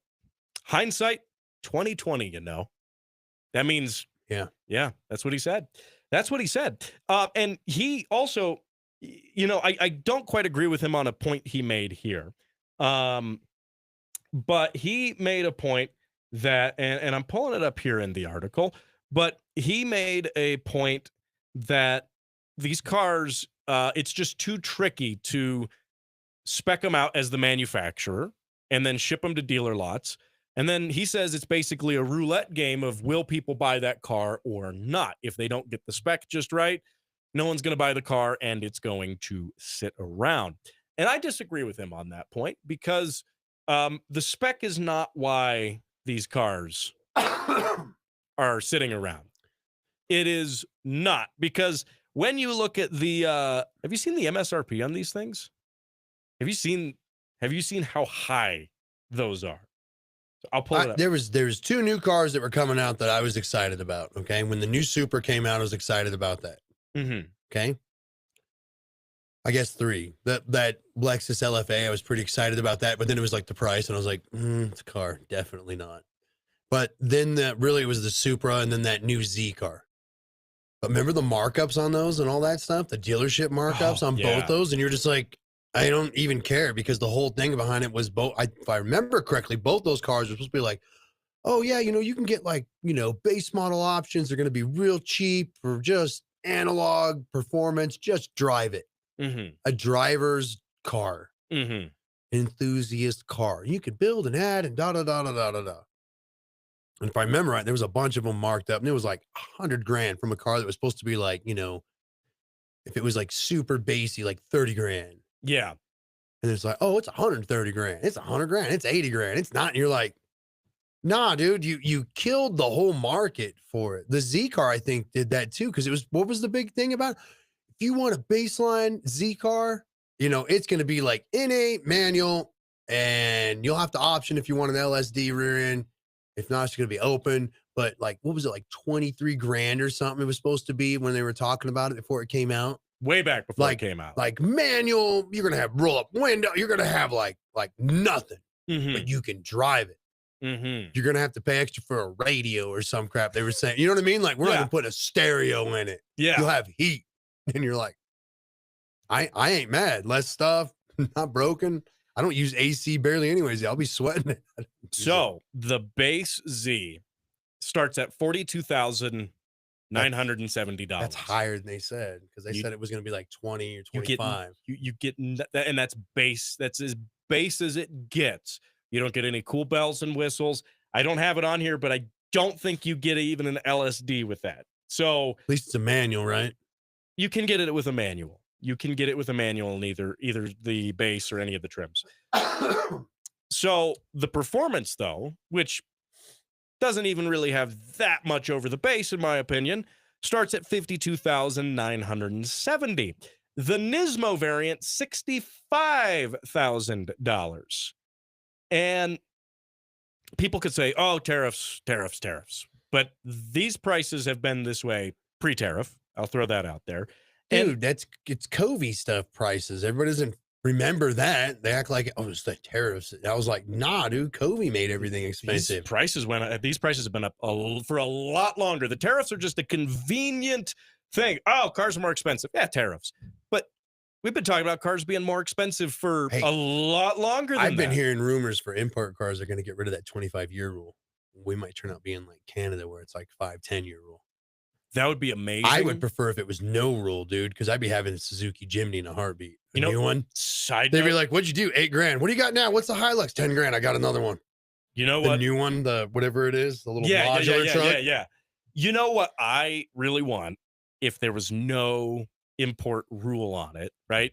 hindsight 2020, you know. That means, yeah, that's what he said. That's what he said. And he also, you know, I don't quite agree with him on a point he made here. But he made a point that, and I'm pulling it up here in the article, but he made a point that these cars, it's just too tricky to spec them out as the manufacturer and then ship them to dealer lots. And then he says it's basically a roulette game of will people buy that car or not? If they don't get the spec just right, no one's going to buy the car and it's going to sit around. And I disagree with him on that point because the spec is not why these cars are sitting around. It is not, because when you look at the, have you seen the MSRP on these things? Have you seen how high those are? I'll pull it up. There was two new cars that were coming out that I was excited about. Okay. When the new Super came out, I was excited about that. Mm-hmm. Okay. I guess three. That Lexus LFA, I was pretty excited about that, but then it was like the price, and I was like, it's a car, definitely not. But then really it was the Supra, and then that new Z car. But remember the markups on those and all that stuff, the dealership markups on both those, and you're just like, I don't even care, because the whole thing behind it was both. If I remember correctly, both those cars were supposed to be like, oh yeah, you know, you can get like, you know, base model options. They're going to be real cheap for just analog performance. Just drive it. Mm-hmm. A driver's car, mm-hmm. enthusiast car. You could build and add and da da da da da da da. And if I remember right, there was a bunch of them marked up, and it was like $100,000 from a car that was supposed to be like, you know, if it was like super basey, like $30,000. Yeah. And it's like, oh, it's $130,000. It's $100,000. It's $80,000. It's not. And you're like, nah, dude, you killed the whole market for it. The Z car, I think, did that too. Cause it was, what was the big thing about it? If you want a baseline Z car, you know, it's going to be like N8 manual, and you'll have to option if you want an LSD rear end. If not, it's going to be open. But like, what was it? Like $23,000 or something it was supposed to be when they were talking about it before it came out. Way back before it came out. Like manual, you're going to have roll up window. You're going to have like nothing, but you can drive it. Mm-hmm. You're going to have to pay extra for a radio or some crap. They were saying, you know what I mean? Like, we're not going to put a stereo in it. Yeah. You'll have heat. And you're like, I ain't mad. Less stuff, not broken. I don't use AC barely anyways. I'll be sweating it. So the base Z starts at $42,970. That's higher than they said, because they said it was going to be like 20 or 25. You get, and that's base. That's as base as it gets. You don't get any cool bells and whistles. I don't have it on here, but I don't think you get even an LSD with that. So at least it's a manual, right? You can get it with a manual. You can get it with a manual in either the base or any of the trims. So the performance, though, which doesn't even really have that much over the base, in my opinion, starts at $52,970. The Nismo variant, $65,000. And people could say, oh, tariffs. But these prices have been this way pre-tariff. I'll throw that out there. Dude, it's Covey stuff prices. Everybody doesn't remember that. They act like, oh, it's the tariffs. I was like, nah, dude, Covey made everything expensive. These prices have been up for a lot longer. The tariffs are just a convenient thing. Oh, cars are more expensive. Yeah, tariffs. But we've been talking about cars being more expensive for a lot longer than that. I've been hearing rumors for import cars are going to get rid of that 25-year rule. we might turn out being like Canada, where it's like 5-10 year rule. That would be amazing. I would prefer if it was no rule, dude, because I'd be having a Suzuki Jimny in a heartbeat. A new one. Side They'd note, be like, "What'd you do? $8,000. What do you got now? What's the Hilux? $10,000. I got another one. you know The what? new one, the whatever it is, the little Yeah, modular truck." yeah. You know what I really want if there was no import rule on it, right?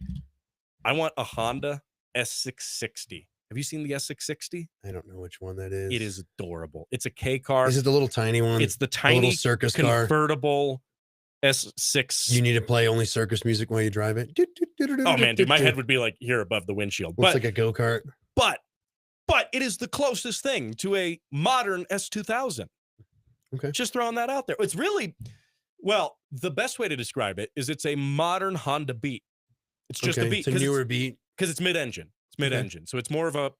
I want a Honda S660. Have you seen the S660? I don't know which one that is. It is adorable. It's a K car. Is it the little tiny one? It's the A tiny little circus car. convertible S6. You need to play only circus music while you drive it. Oh man, dude, my head would be like here above the windshield. Looks like a go-kart. But it is the closest thing to a modern S2000. Okay. Just throwing that out there. It's really, well, the best way to describe it is it's a modern Honda Beat. It's just a Beat. It's a newer Beat. Because it's mid-engine. It's mid-engine. So it's more of a,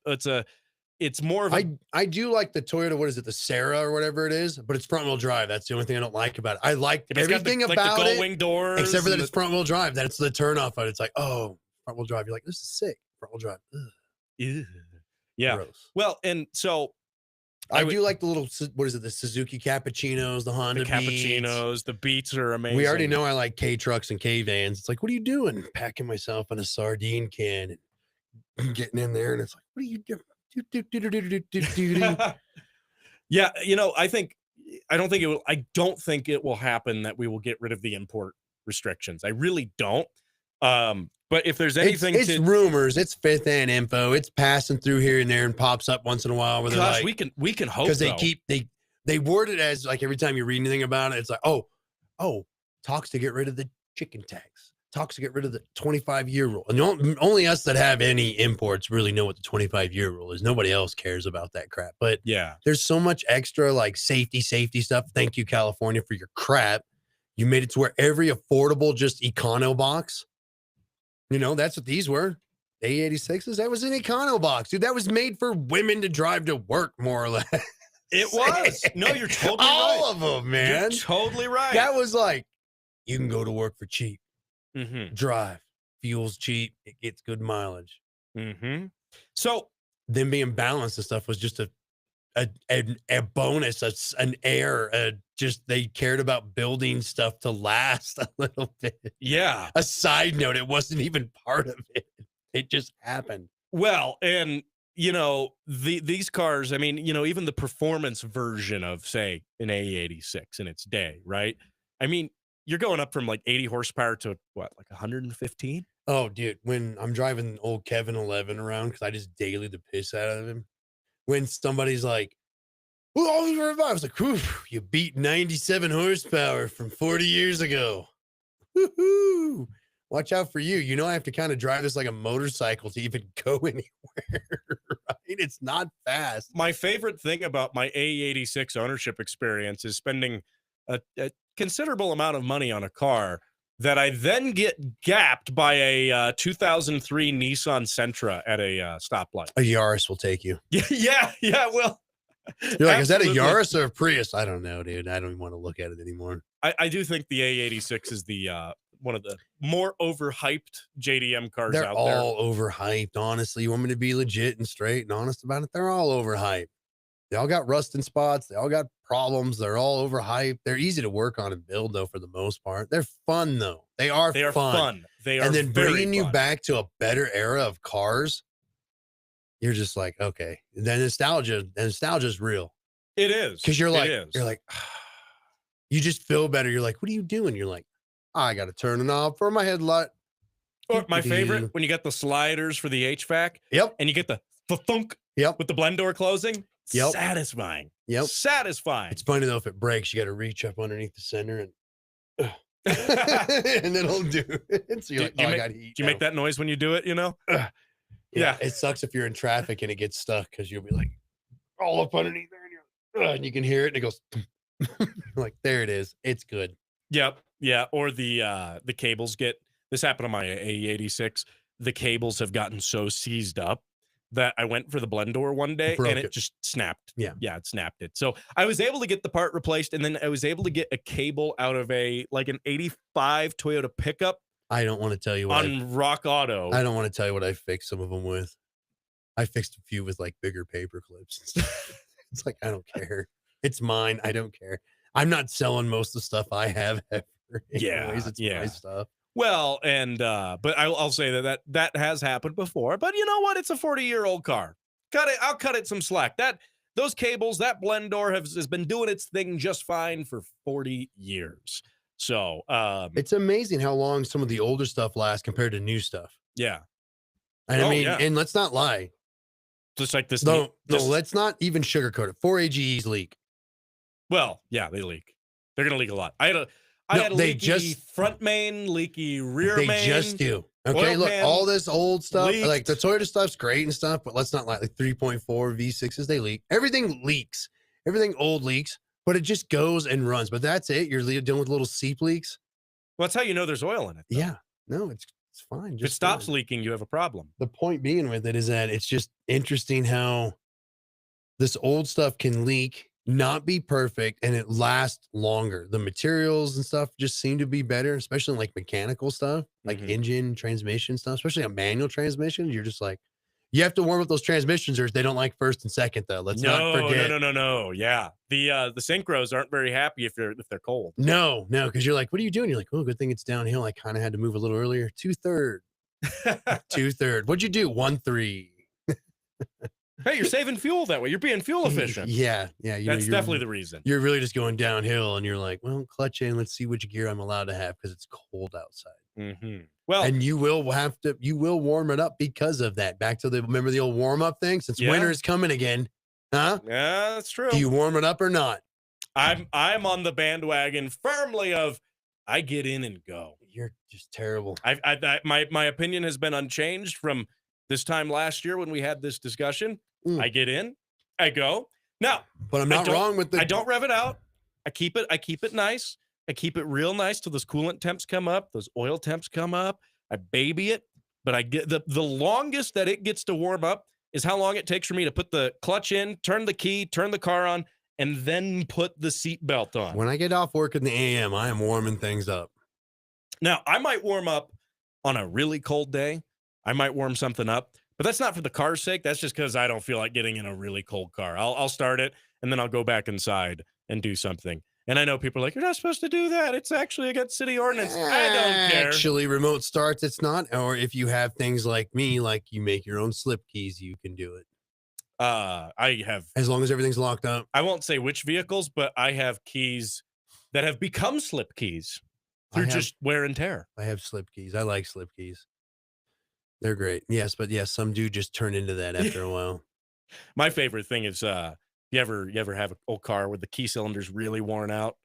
I do like the Toyota, what is it, the Sarah or whatever it is, but it's front-wheel drive. That's the only thing I don't like about it. I like everything about the it, gull-wing doors, except for that it's front-wheel drive. That's the turn-off. It's like, oh, front-wheel drive. You're like, this is sick. Front-wheel drive. Ugh, Ew. Yeah. gross. Well, and so I do like the little, what is it, the Suzuki Cappuccinos, the Honda the cappuccinos, the Beats are amazing. We already know I like K trucks and K vans. It's like, what are you doing? Packing myself in a sardine can and getting in there, and it's like, what are you doing? Yeah, I don't think it will happen that we will get rid of the import restrictions. I really don't. But if there's anything, it's rumors, it's fifth hand info. It's passing through here and there and pops up once in a while where they're like, we can hope, because they word it as like every time you read anything about it, it's like, oh, talks to get rid of the chicken tax, talks to get rid of the 25-year rule. And only us that have any imports really know what the 25-year rule is. Nobody else cares about that crap. But yeah, there's so much extra like safety stuff. Thank you, California, for your crap. You made it to where every affordable just econo box. That's what these were. A86s. That was an econo box, dude. That was made for women to drive to work, more or less. It was. No, you're totally right. All of them, man. You're totally right. That was like, you can go to work for cheap. Mm-hmm. Drive. Fuel's cheap. It gets good mileage. Mm-hmm. So them being balanced and stuff was just a bonus, an air. Just they cared about building stuff to last a little bit. Yeah. A side note, it wasn't even part of it. It just happened. Well, and these cars, I mean, even the performance version of, say, an A86 in its day, right? I mean, you're going up from like 80 horsepower to what, like 115? Oh, dude, when I'm driving old Kevin 11 around, because I just daily the piss out of him. When somebody's like, oh, I was like, whew, you beat 97 horsepower from 40 years ago. Woo-hoo. Watch out for you. I have to kind of drive this like a motorcycle to even go anywhere, right? It's not fast. My favorite thing about my A86 ownership experience is spending a considerable amount of money on a car that I then get gapped by a 2003 Nissan Sentra at a stoplight. A Yaris will take you. Yeah. Well, you're like, absolutely. Is that a Yaris or a Prius? I don't know, dude. I don't even want to look at it anymore. I do think the A86 is the one of the more overhyped JDM cars out there. They're all overhyped, honestly. You want me to be legit and straight and honest about it? They're all overhyped. They all got rusting spots. They all got problems. They're all overhyped. They're easy to work on and build, though, for the most part. They're fun, though. They are fun. They are, and then bringing you fun. back to a better era of cars, you're just like, okay. And then nostalgia is real. It is. Because you're like, you just feel better. You're like, what are you doing? You're like, I got to turn it off for my headlight. Or my favorite, when you get the sliders for the HVAC. Yep. And you get the thunk. Yep. With the blend door closing. Yep. Satisfying. Yep. Satisfying. It's funny though, if it breaks, you got to reach up underneath the center and and it'll do it. So you're like, I got heat. Do you make that noise when you do it, Yeah. It sucks if you're in traffic and it gets stuck because you'll be like all up underneath there and you can hear it and it goes like, there it is. It's good. Yep. Yeah. Or the cables this happened on my A86. The cables have gotten so seized up that I went for the blend door one day and it just snapped. Yeah. It snapped it. So I was able to get the part replaced, and then I was able to get a cable out of an 85 Toyota pickup. I don't want to tell you what on Rock Auto. I don't want to tell you what I fixed some of them with. I fixed a few with like bigger paper clips and stuff. It's like, I don't care. It's mine. I don't care. I'm not selling most of the stuff I have ever. Anyways, it's my stuff. Well, and but I'll say that has happened before. But you know what? It's a 40-year-old car. I'll cut it some slack. Those cables, that blend door has been doing its thing just fine for 40 years. So it's amazing how long some of the older stuff lasts compared to new stuff. Yeah. And I mean, and let's not lie. Just like this. No, let's not even sugarcoat it. 4AGEs leak. Well, yeah, they leak. They're gonna leak a lot. I had a leaky front main, leaky rear main. They just do. Okay, look, all this old stuff, leaked. like the Toyota stuff's great and stuff, but let's not lie. Like 3.4 V6s, they leak. Everything leaks. Everything old leaks, but it just goes and runs. But that's it. You're dealing with little seep leaks. Well, that's how you know there's oil in it. Though. Yeah. No, it's fine. If it stops leaking, you have a problem. The point being with it is that it's just interesting how this old stuff can leak, not be perfect, and it lasts longer. The materials and stuff just seem to be better, especially in like mechanical stuff, like engine, transmission stuff, especially a manual transmission. You're just like, you have to warm up those transmissions or they don't like first and second though. Let's not forget. No. Yeah. The synchros aren't very happy if they're cold. No, because you're like, what are you doing? You're like, oh, good thing it's downhill. I kind of had to move a little earlier. 2/3. 2/3. What'd you do? 1/3. Hey, you're saving fuel that way. You're being fuel efficient. Yeah. That's definitely the reason. You're really just going downhill, and you're like, well, clutch in. Let's see which gear I'm allowed to have because it's cold outside. Well, and you will warm it up because of that. Back to remember the old warm up thing. Since winter is coming again, huh? Yeah, that's true. Do you warm it up or not? I'm on the bandwagon firmly of I get in and go. You're just terrible. My opinion has been unchanged from this time last year when we had this discussion. I get in, I go. Now, but I'm not wrong with I don't rev it out. I keep it nice. I keep it real nice till those coolant temps come up, those oil temps come up. I baby it, but I get the longest that it gets to warm up is how long it takes for me to put the clutch in, turn the key, turn the car on, and then put the seat belt on. When I get off work in the AM, I am warming things up. Now, I might warm up on a really cold day. I might warm something up, but that's not for the car's sake. That's just because I don't feel like getting in a really cold car. I'll start it, and then I'll go back inside and do something. And I know people are like, you're not supposed to do that. It's actually against city ordinance. I don't care. Actually, remote starts, it's not. Or if you have things like me, like you make your own slip keys, you can do it. I have. As long as everything's locked up. I won't say which vehicles, but I have keys that have become slip keys through just wear and tear. I have slip keys. I like slip keys. They're great. Yes, but yes, some do just turn into that after a while. My favorite thing is you ever have an old car where the key cylinder's really worn out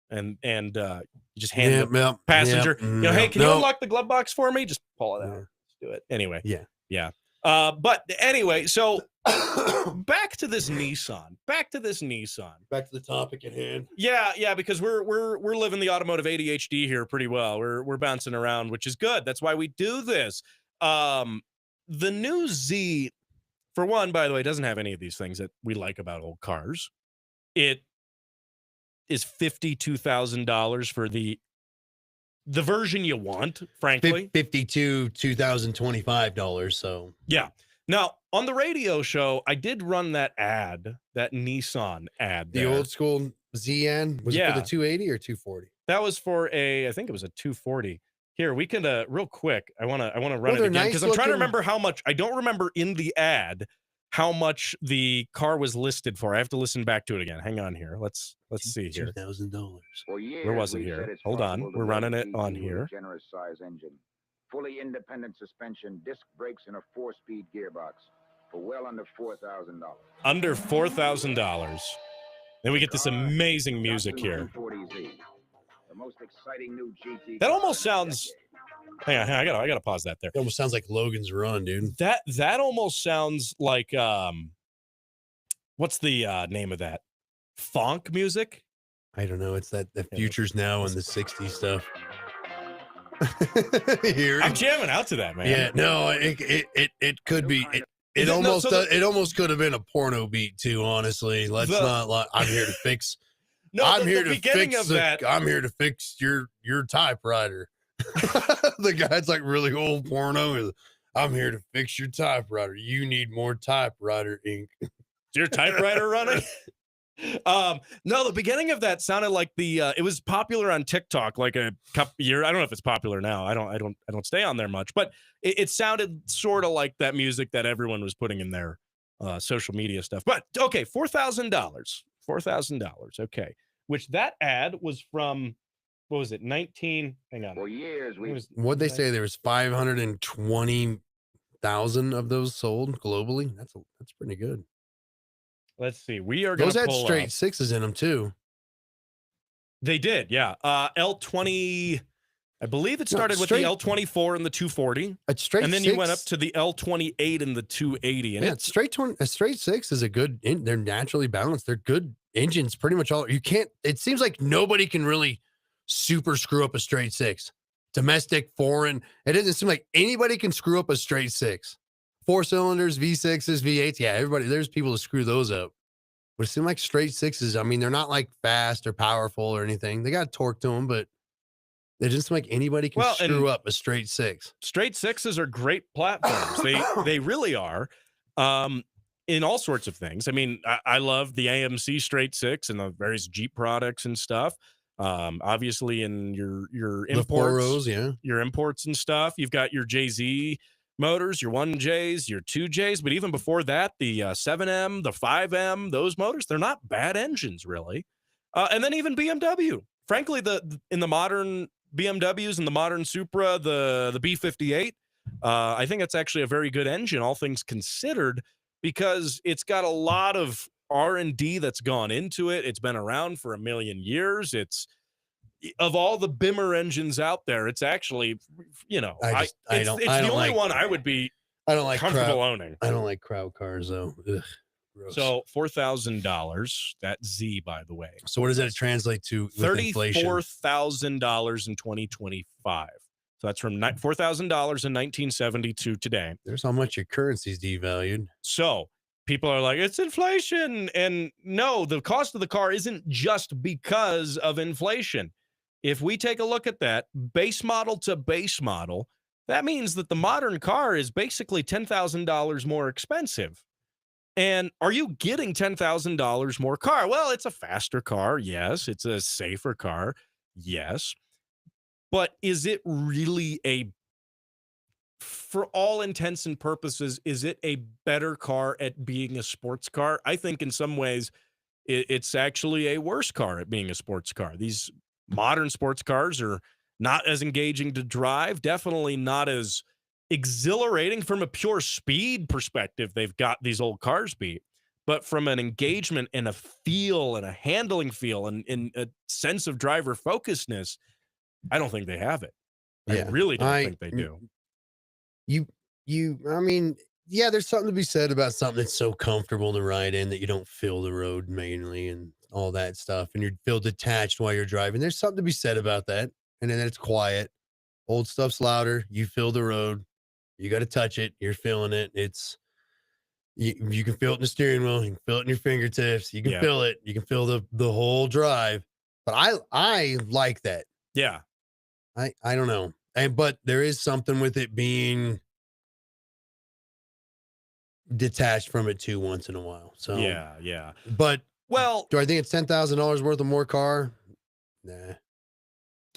and you just hand the passenger, hey, can you unlock the glove box for me? Just pull it out. Let's do it. Anyway. Yeah. But anyway, so back to this Nissan. Back to the topic at hand. Yeah, because we're living the automotive ADHD here pretty well. We're bouncing around, which is good. That's why we do this. The new Z, for one, by the way, doesn't have any of these things that we like about old cars. It is $52,000 for the version you want, frankly. $52,025. So yeah. Now on the radio show, I did run that Nissan ad. The old school ZN. Was it for the 280 or 240? That was for I think it was a 240. Here, we can real quick. I want to run it again because I'm trying to remember how much. I don't remember in the ad how much the car was listed for. I have to listen back to it again. Hang on here. Let's see here. $2,000. Where was it here? Hold on. We're running it on here. Generous size engine, fully independent suspension, disc brakes, and a 4-speed gearbox for well under $4,000. Under $4,000. Then we get this amazing music here. The most exciting new GT. That almost sounds. Hang on, I gotta pause that there. It almost sounds like Logan's Run, dude. That almost sounds like what's the name of that? Funk music? I don't know. It's the Futures Now and the 60s stuff. Here, I'm jamming out to that, man. Yeah, no, it could be. It almost could have been a porno beat too. Honestly, let's not lie. I'm here to fix. No, I'm here to fix your typewriter. The guy's like really old porno. I'm here to fix your typewriter. You need more typewriter ink. your typewriter running? No, the beginning of that sounded like it was popular on TikTok like a couple years. I don't know if it's popular now. I don't stay on there much, but it sounded sort of like that music that everyone was putting in their social media stuff. But okay, $4,000. Okay, which that ad was from, what was it? 19. Hang on. For years, What'd they say? There was 520,000 of those sold globally. That's pretty good. Let's see. We are going Those to had pull straight up. sixes in them too. They did, yeah. L20. I believe it started with the L24 and the 240, A straight and then six, you went up to the L28 and the 280. And yeah, a straight six is a good. They're naturally balanced. They're good engines. Pretty much all. You can't. It seems like nobody can really super screw up a straight six. Domestic, foreign. It doesn't seem like anybody can screw up a straight six. 4 cylinders, V6s, V8s. Yeah, everybody. There's people to screw those up. But it seems like straight sixes. I mean, they're not like fast or powerful or anything. They got torque to them, but it doesn't seem like anybody can screw up a straight six. Straight sixes are great platforms. They really are. In all sorts of things. I mean, I love the AMC straight six and the various Jeep products and stuff. Obviously, in your imports, your imports and stuff, you've got your JZ motors, your 1Js, your 2Js, but even before that, the 7M, the 5M, those motors, they're not bad engines, really. And then even BMW. Frankly, in the modern BMWs and the modern Supra, the B58, I think it's actually a very good engine, all things considered, because it's got a lot of R&D that's gone into it. It's been around for a million years. It's, of all the Bimmer engines out there, it's actually, it's the only one I would be comfortable owning. I don't like crowd cars though. Ugh, gross. So $4,000, that Z, by the way. So what does that translate to with inflation? $34,000 in 2025. So that's from $4,000 in 1970 to today. There's how much your currency's devalued. So people are like, it's inflation. And no, the cost of the car isn't just because of inflation. If we take a look at that base model to base model, that means that the modern car is basically $10,000 more expensive. And are you getting $10,000 more car? Well, it's a faster car. Yes. It's a safer car. Yes. But is it really for all intents and purposes, is it a better car at being a sports car? I think in some ways it's actually a worse car at being a sports car. These modern sports cars are not as engaging to drive, definitely not as exhilarating from a pure speed perspective. They've got these old cars beat, but from an engagement and a feel and a handling feel and a sense of driver focusedness, I don't think they have it. Yeah, I really don't think they do. I mean, yeah, there's something to be said about something that's so comfortable to ride in that you don't feel the road mainly and all that stuff, and you feel detached while you're driving. There's something to be said about that. And then it's quiet. Old stuff's louder. You feel the road. You got to touch it. You're feeling it. You can feel it in the steering wheel. You can feel it in your fingertips. You can feel it. You can feel the whole drive. But I like that. Yeah. I don't know. But there is something with it being detached from it too once in a while. So yeah. But well, do I think it's $10,000 worth of more car? Nah.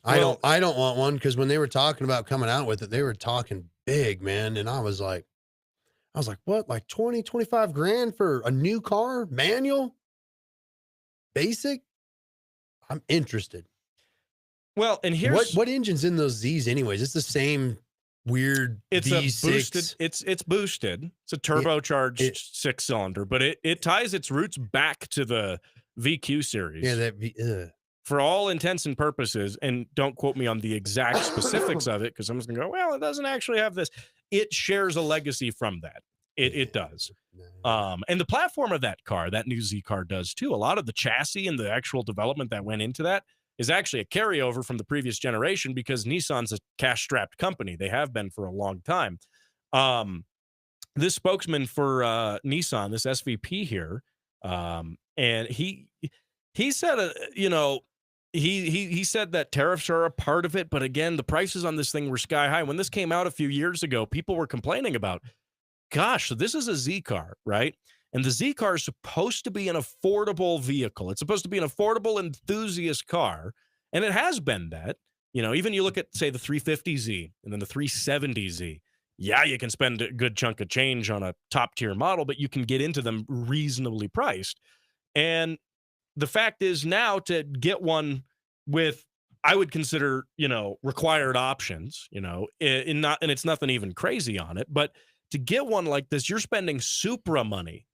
I don't want one, because when they were talking about coming out with it, they were talking big, man. And I was like, what? Like 20, 25 grand for a new car, manual, basic? I'm interested. Well, and here's what engine's in those Z's anyways? It's the same weird V6. Boosted. It's boosted. It's a turbocharged 6-cylinder, but it ties its roots back to the VQ series. Yeah, for all intents and purposes, and don't quote me on the exact specifics of it, because I'm just gonna go, well, it doesn't actually have this. It shares a legacy from that. It does. And the platform of that car, that new Z car, does too. A lot of the chassis and the actual development that went into that is actually a carryover from the previous generation, because Nissan's a cash-strapped company. They have been for a long time. This spokesman for Nissan, this SVP here, and he said, he said that tariffs are a part of it, but again, the prices on this thing were sky high. When this came out a few years ago, people were complaining about, gosh, so this is a Z car, right? And the Z car is supposed to be an affordable vehicle. It's supposed to be an affordable enthusiast car. And it has been that. Even you look at, say, the 350Z and then the 370Z. Yeah, you can spend a good chunk of change on a top tier model, but you can get into them reasonably priced. And the fact is now to get one with, I would consider, required options, and it's nothing even crazy on it, but to get one like this, you're spending Supra money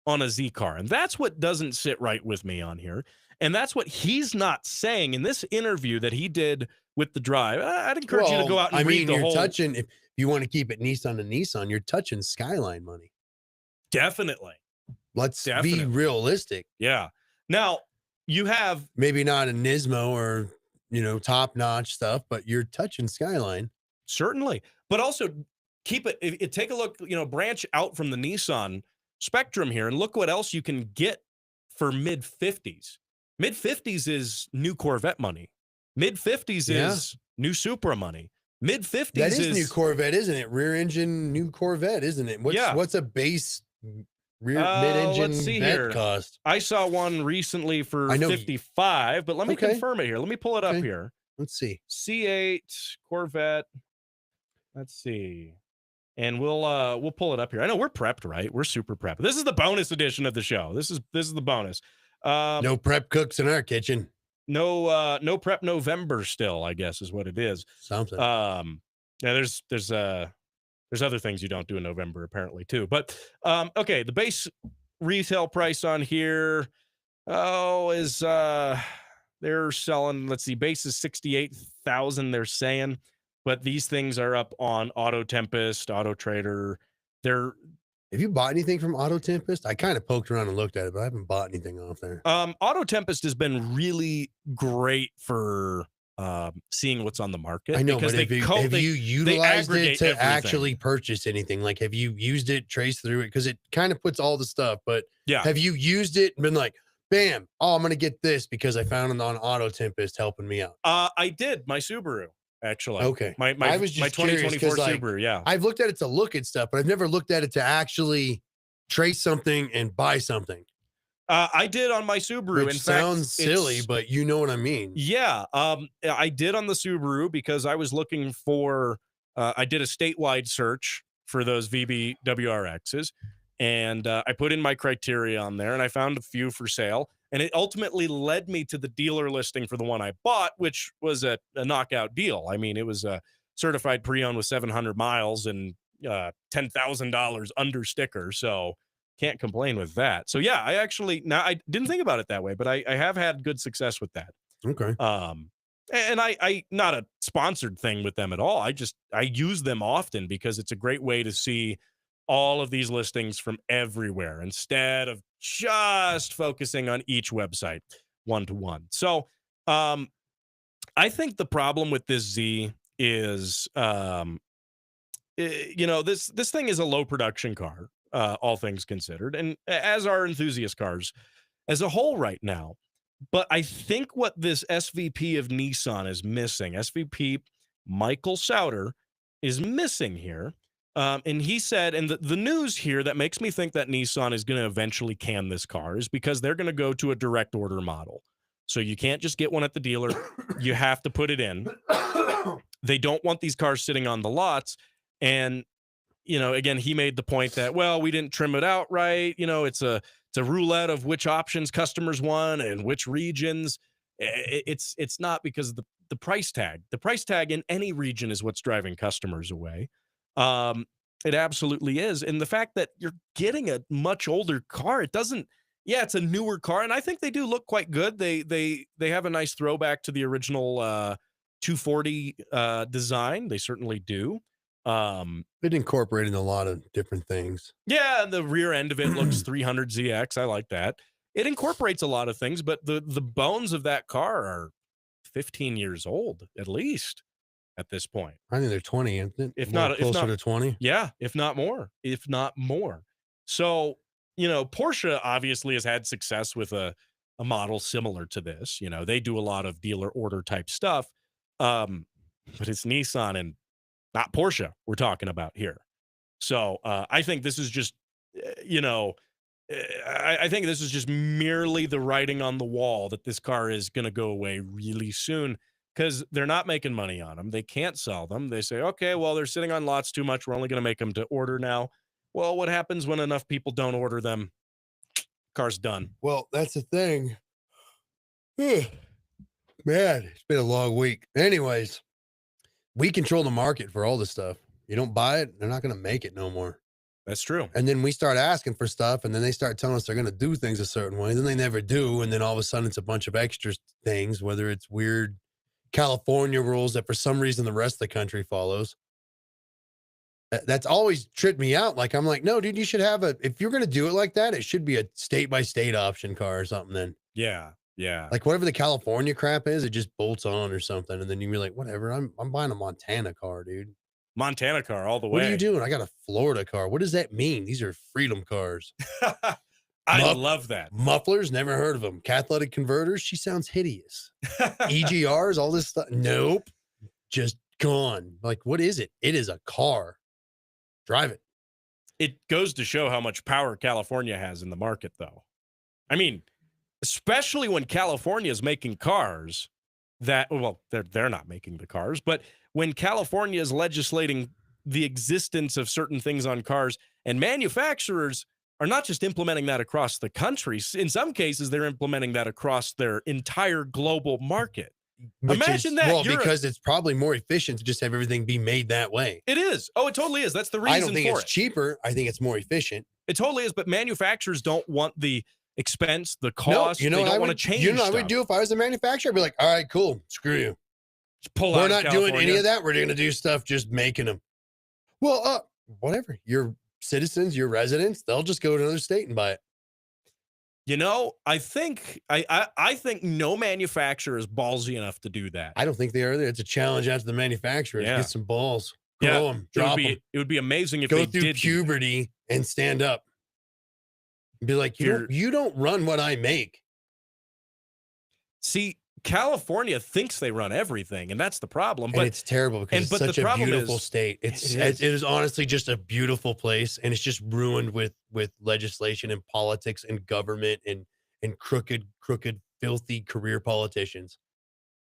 on a Z car. And that's what doesn't sit right with me on here. And that's what he's not saying in this interview that he did with The Drive. I'd encourage you to go out and read the you're whole. touching, if you want to keep it Nissan to Nissan, you're touching Skyline money. Definitely. Let's be realistic. Yeah. Now, you have maybe not a Nismo or, top-notch stuff, but you're touching Skyline. Certainly. But also keep it, take a look, branch out from the Nissan spectrum here and look what else you can get for mid-50s. Mid-50s is new Corvette money. Mid-50s is new Supra money. Mid-50s that is new Corvette, isn't it? Rear engine new Corvette, isn't it? What's a base mid-engine Vet cost? I saw one recently for 55, but let me confirm it here. Let me pull it up here. Let's see. C8 Corvette. Let's see. And we'll pull it up here. I know we're prepped, right? We're super prepped. This is the bonus edition of the show. This is the bonus. No prep cooks in our kitchen. No prep November still, I guess is what it is. Something. Yeah, there's other things you don't do in November apparently too. But okay, the base retail price on here is they're selling, let's see, base is 68,000 they're saying, but these things are up on Auto Tempest, Auto Trader. Have you bought anything from Auto Tempest? I kind of poked around and looked at it, but I haven't bought anything off there. Auto Tempest has been really great for seeing what's on the market. I know, because but have you utilized it to actually purchase anything? Like, have you used it, traced through it? Because it kind of puts all the stuff, but have you used it and been like, bam, I'm going to get this because I found it on Auto Tempest helping me out? I did. My Subaru. Actually, okay. I was just my 2024 Subaru. Yeah, I've looked at it to look at stuff, but I've never looked at it to actually trace something and buy something. I did on my Subaru. Which sounds silly, but you know what I mean. Yeah, I did on the Subaru because I was looking for. I did a statewide search for those VBWRXs, and I put in my criteria on there, and I found a few for sale. And it ultimately led me to the dealer listing for the one I bought, which was a knockout deal. I mean, it was a certified pre-owned with 700 miles and $10,000 under sticker. So can't complain with that. So yeah, I didn't think about it that way, but I have had good success with that. Okay. And I not a sponsored thing with them at all. I use them often because it's a great way to see all of these listings from everywhere instead of just focusing on each website one-to-one. So I think the problem with this Z is, this thing is a low production car, all things considered, and as are enthusiast cars as a whole right now. But I think what this SVP of Nissan is missing, SVP Michael Sauter is missing here. And he said, and the news here that makes me think that Nissan is going to eventually can this car is because they're going to go to a direct order model. So you can't just get one at the dealer. You have to put it in. They don't want these cars sitting on the lots. And, again, he made the point that, well, we didn't trim it out right. It's a roulette of which options customers want and which regions. It's not because of the price tag. The price tag in any region is what's driving customers away. It absolutely is. And the fact that you're getting a much older car, it's a newer car. And I think they do look quite good. They have a nice throwback to the original 240 design. They certainly do. It incorporated a lot of different things. Yeah. The rear end of it looks 300ZX. I like that. It incorporates a lot of things, but the bones of that car are 15 years old, at least. At this point, I think they're 20, isn't it? If not closer to 20. Yeah, if not more. So, Porsche obviously has had success with a model similar to this. They do a lot of dealer order type stuff. But it's Nissan and not Porsche we're talking about here. So I think this is just, I think this is just merely the writing on the wall that this car is going to go away really soon because they're not making money on them. They can't sell them. They say, okay, well, they're sitting on lots too much. We're only going to make them to order now. Well, what happens when enough people don't order them? Car's done. Well, that's the thing. Man, it's been a long week. Anyways, we control the market for all this stuff. You don't buy it, they're not going to make it no more. That's true. And then we start asking for stuff, and then they start telling us they're going to do things a certain way. Then they never do. And then all of a sudden it's a bunch of extra things, whether it's weird California rules that for some reason the rest of the country follows. That's always tripped me out. Like, I'm like, no, dude, you should have if you're going to do it like that, it should be a state by state option car or something then. Yeah. Yeah. Like whatever the California crap is, it just bolts on or something. And then you're like, whatever, I'm buying a Montana car, dude. Montana car all the way. What are you doing? I got a Florida car. What does that mean? These are freedom cars. I love that. Mufflers, never heard of them. Catalytic converters, she sounds hideous. EGRs, all this stuff. Nope. Just gone. Like, what is it? It is a car. Drive it. It goes to show how much power California has in the market, though. I mean, especially when California is making cars that, well, they're not making the cars, but when California is legislating the existence of certain things on cars, and manufacturers are not just implementing that across the country. In some cases, they're implementing that across their entire global market. Imagine that. Well, because it's probably more efficient to just have everything be made that way. It is. Oh, it totally is. That's the reason for it. I don't think it's cheaper. I think it's more efficient. It totally is, but manufacturers don't want the expense, the cost. No, you know, they don't want to change. You know what I would do if I was a manufacturer? I'd be like, all right, cool. Screw you. Just pull We're out not of doing California. any of that. We're going to do stuff just making them. Well, whatever. Your citizens, your residents, they'll just go to another state and buy it. You know, I think I think no manufacturer is ballsy enough to do that. I don't think they are either. It's a challenge out to the manufacturers. Yeah. Get some balls. Grow them. Drop them. It would be amazing if Go they through did. puberty and stand up. Be like, you don't run what I make. See, California thinks they run everything, and that's the problem. But And it's terrible because it's such a beautiful state. It is honestly just a beautiful place, and it's just ruined with legislation and politics and government and crooked, filthy career politicians.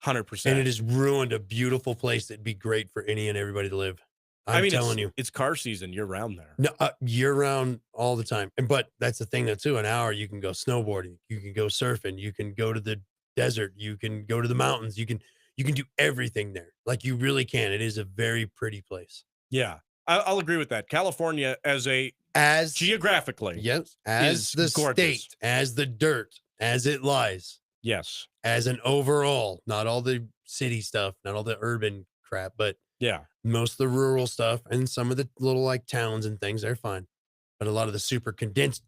100%. And it has ruined a beautiful place that'd be great for any and everybody to live. I'm telling you, it's car season year round there. no, year round all the time. But that's the thing, though, too. An hour you can go snowboarding, you can go surfing, you can go to the desert, you can go to the mountains, you can do everything there. Like, you really can. It is a very pretty place. Yeah, I'll agree with that. California as geographically, yes, as is the gorgeous. state, as the dirt, as it lies, yes, as an overall, not all the city stuff, not all the urban crap, but yeah, most of the rural stuff and some of the little like towns and things, they're fine. But a lot of the super condensed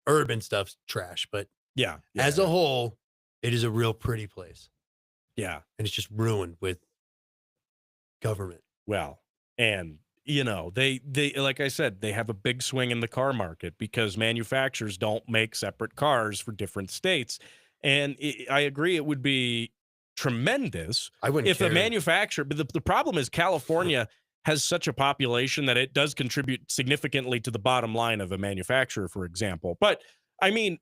urban stuff's trash. But yeah. as a whole, it is a real pretty place. Yeah. And it's just ruined with government. Well, and you know, they like I said, they have a big swing in the car market because manufacturers don't make separate cars for different states. And I agree, it would be tremendous if a manufacturer, but the problem is California has such a population that it does contribute significantly to the bottom line of a manufacturer, for example. But I mean,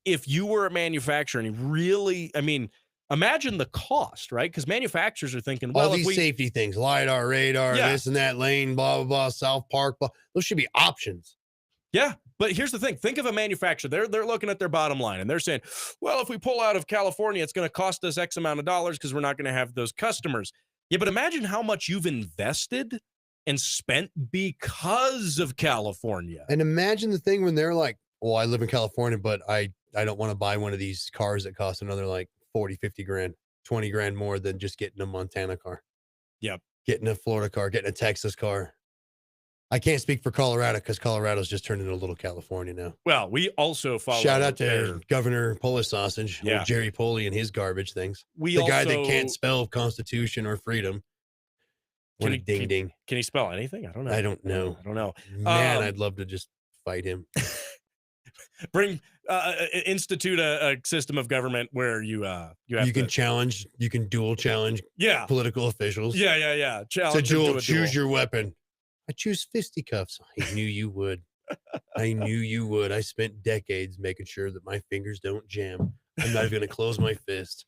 if you were a manufacturer and really, I mean, imagine the cost, right? Because manufacturers are thinking, well, all these safety things, LiDAR, radar, this and that, lane, blah, blah, blah, South Park, blah. Those should be options. Yeah, but here's the thing. Think of a manufacturer. They're looking at their bottom line, and they're saying, well, if we pull out of California, it's going to cost us X amount of dollars because we're not going to have those customers. Yeah, but imagine how much you've invested and spent because of California. And imagine the thing when they're like, well, I live in California, but I don't want to buy one of these cars that cost another like 40, 50 grand, 20 grand more than just getting a Montana car. Yep. Getting a Florida car, getting a Texas car. I can't speak for Colorado because Colorado's just turned into a little California now. Well, we also follow. Shout out to Governor Polish Sausage, yeah, Jerry Poley and his garbage things. The guy that can't spell Constitution or freedom. What a ding. Can he spell anything? I don't know. I don't know. Man, I'd love to just fight him. Institute a system of government where you can challenge, you can dual challenge political officials. Yeah. Challenge to duel, choose your weapon. I choose fisticuffs. I knew you would. I knew you would. I spent decades making sure that my fingers don't jam. I'm not even going to close my fist.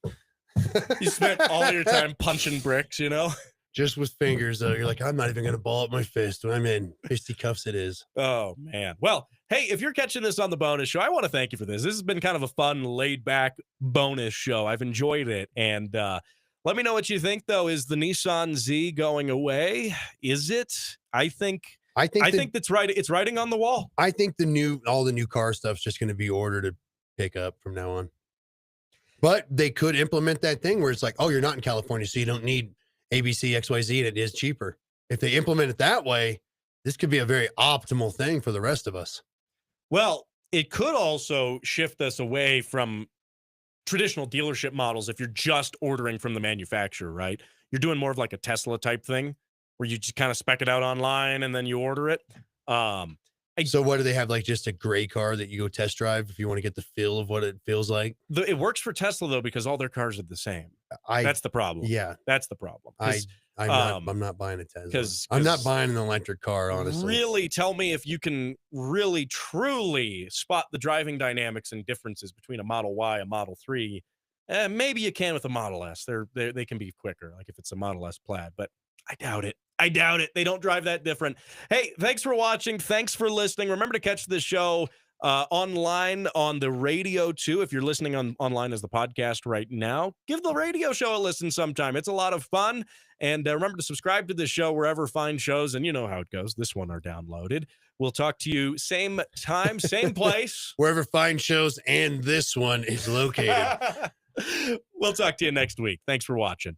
You spent all your time punching bricks, you know? Just with fingers, though. You're like, I'm not even going to ball up my fist when I'm in fisticuffs. It is. Oh, man. Well, hey, if you're catching this on the bonus show, I want to thank you for this. This has been kind of a fun, laid-back bonus show. I've enjoyed it. And let me know what you think, though. Is the Nissan Z going away? Is it? I think that's right. It's writing on the wall. I think all the new car stuff's just going to be ordered to pick up from now on. But they could implement that thing where it's like, oh, you're not in California, so you don't need ABC, XYZ, and it is cheaper. If they implement it that way, this could be a very optimal thing for the rest of us. Well, it could also shift us away from traditional dealership models if you're just ordering from the manufacturer, right? You're doing more of like a Tesla type thing where you just kind of spec it out online and then you order it. So what do they have, like just a gray car that you go test drive if you want to get the feel of what it feels like? It works for Tesla, though, because all their cars are the same. That's the problem. Yeah. That's the problem. I'm not buying a Tesla. 'Cause I'm not buying an electric car, honestly. Really tell me if you can really, truly spot the driving dynamics and differences between a Model Y, a Model 3. Maybe you can with a Model S. They can be quicker, like if it's a Model S Plaid, but I doubt it. They don't drive that different. Hey, thanks for watching. Thanks for listening. Remember to catch this show online on the radio, too. If you're listening online as the podcast right now, give the radio show a listen sometime. It's a lot of fun. And remember to subscribe to the show wherever fine shows, and you know how it goes. This one are downloaded. We'll talk to you same time, same place. Wherever fine shows and this one is located. We'll talk to you next week. Thanks for watching.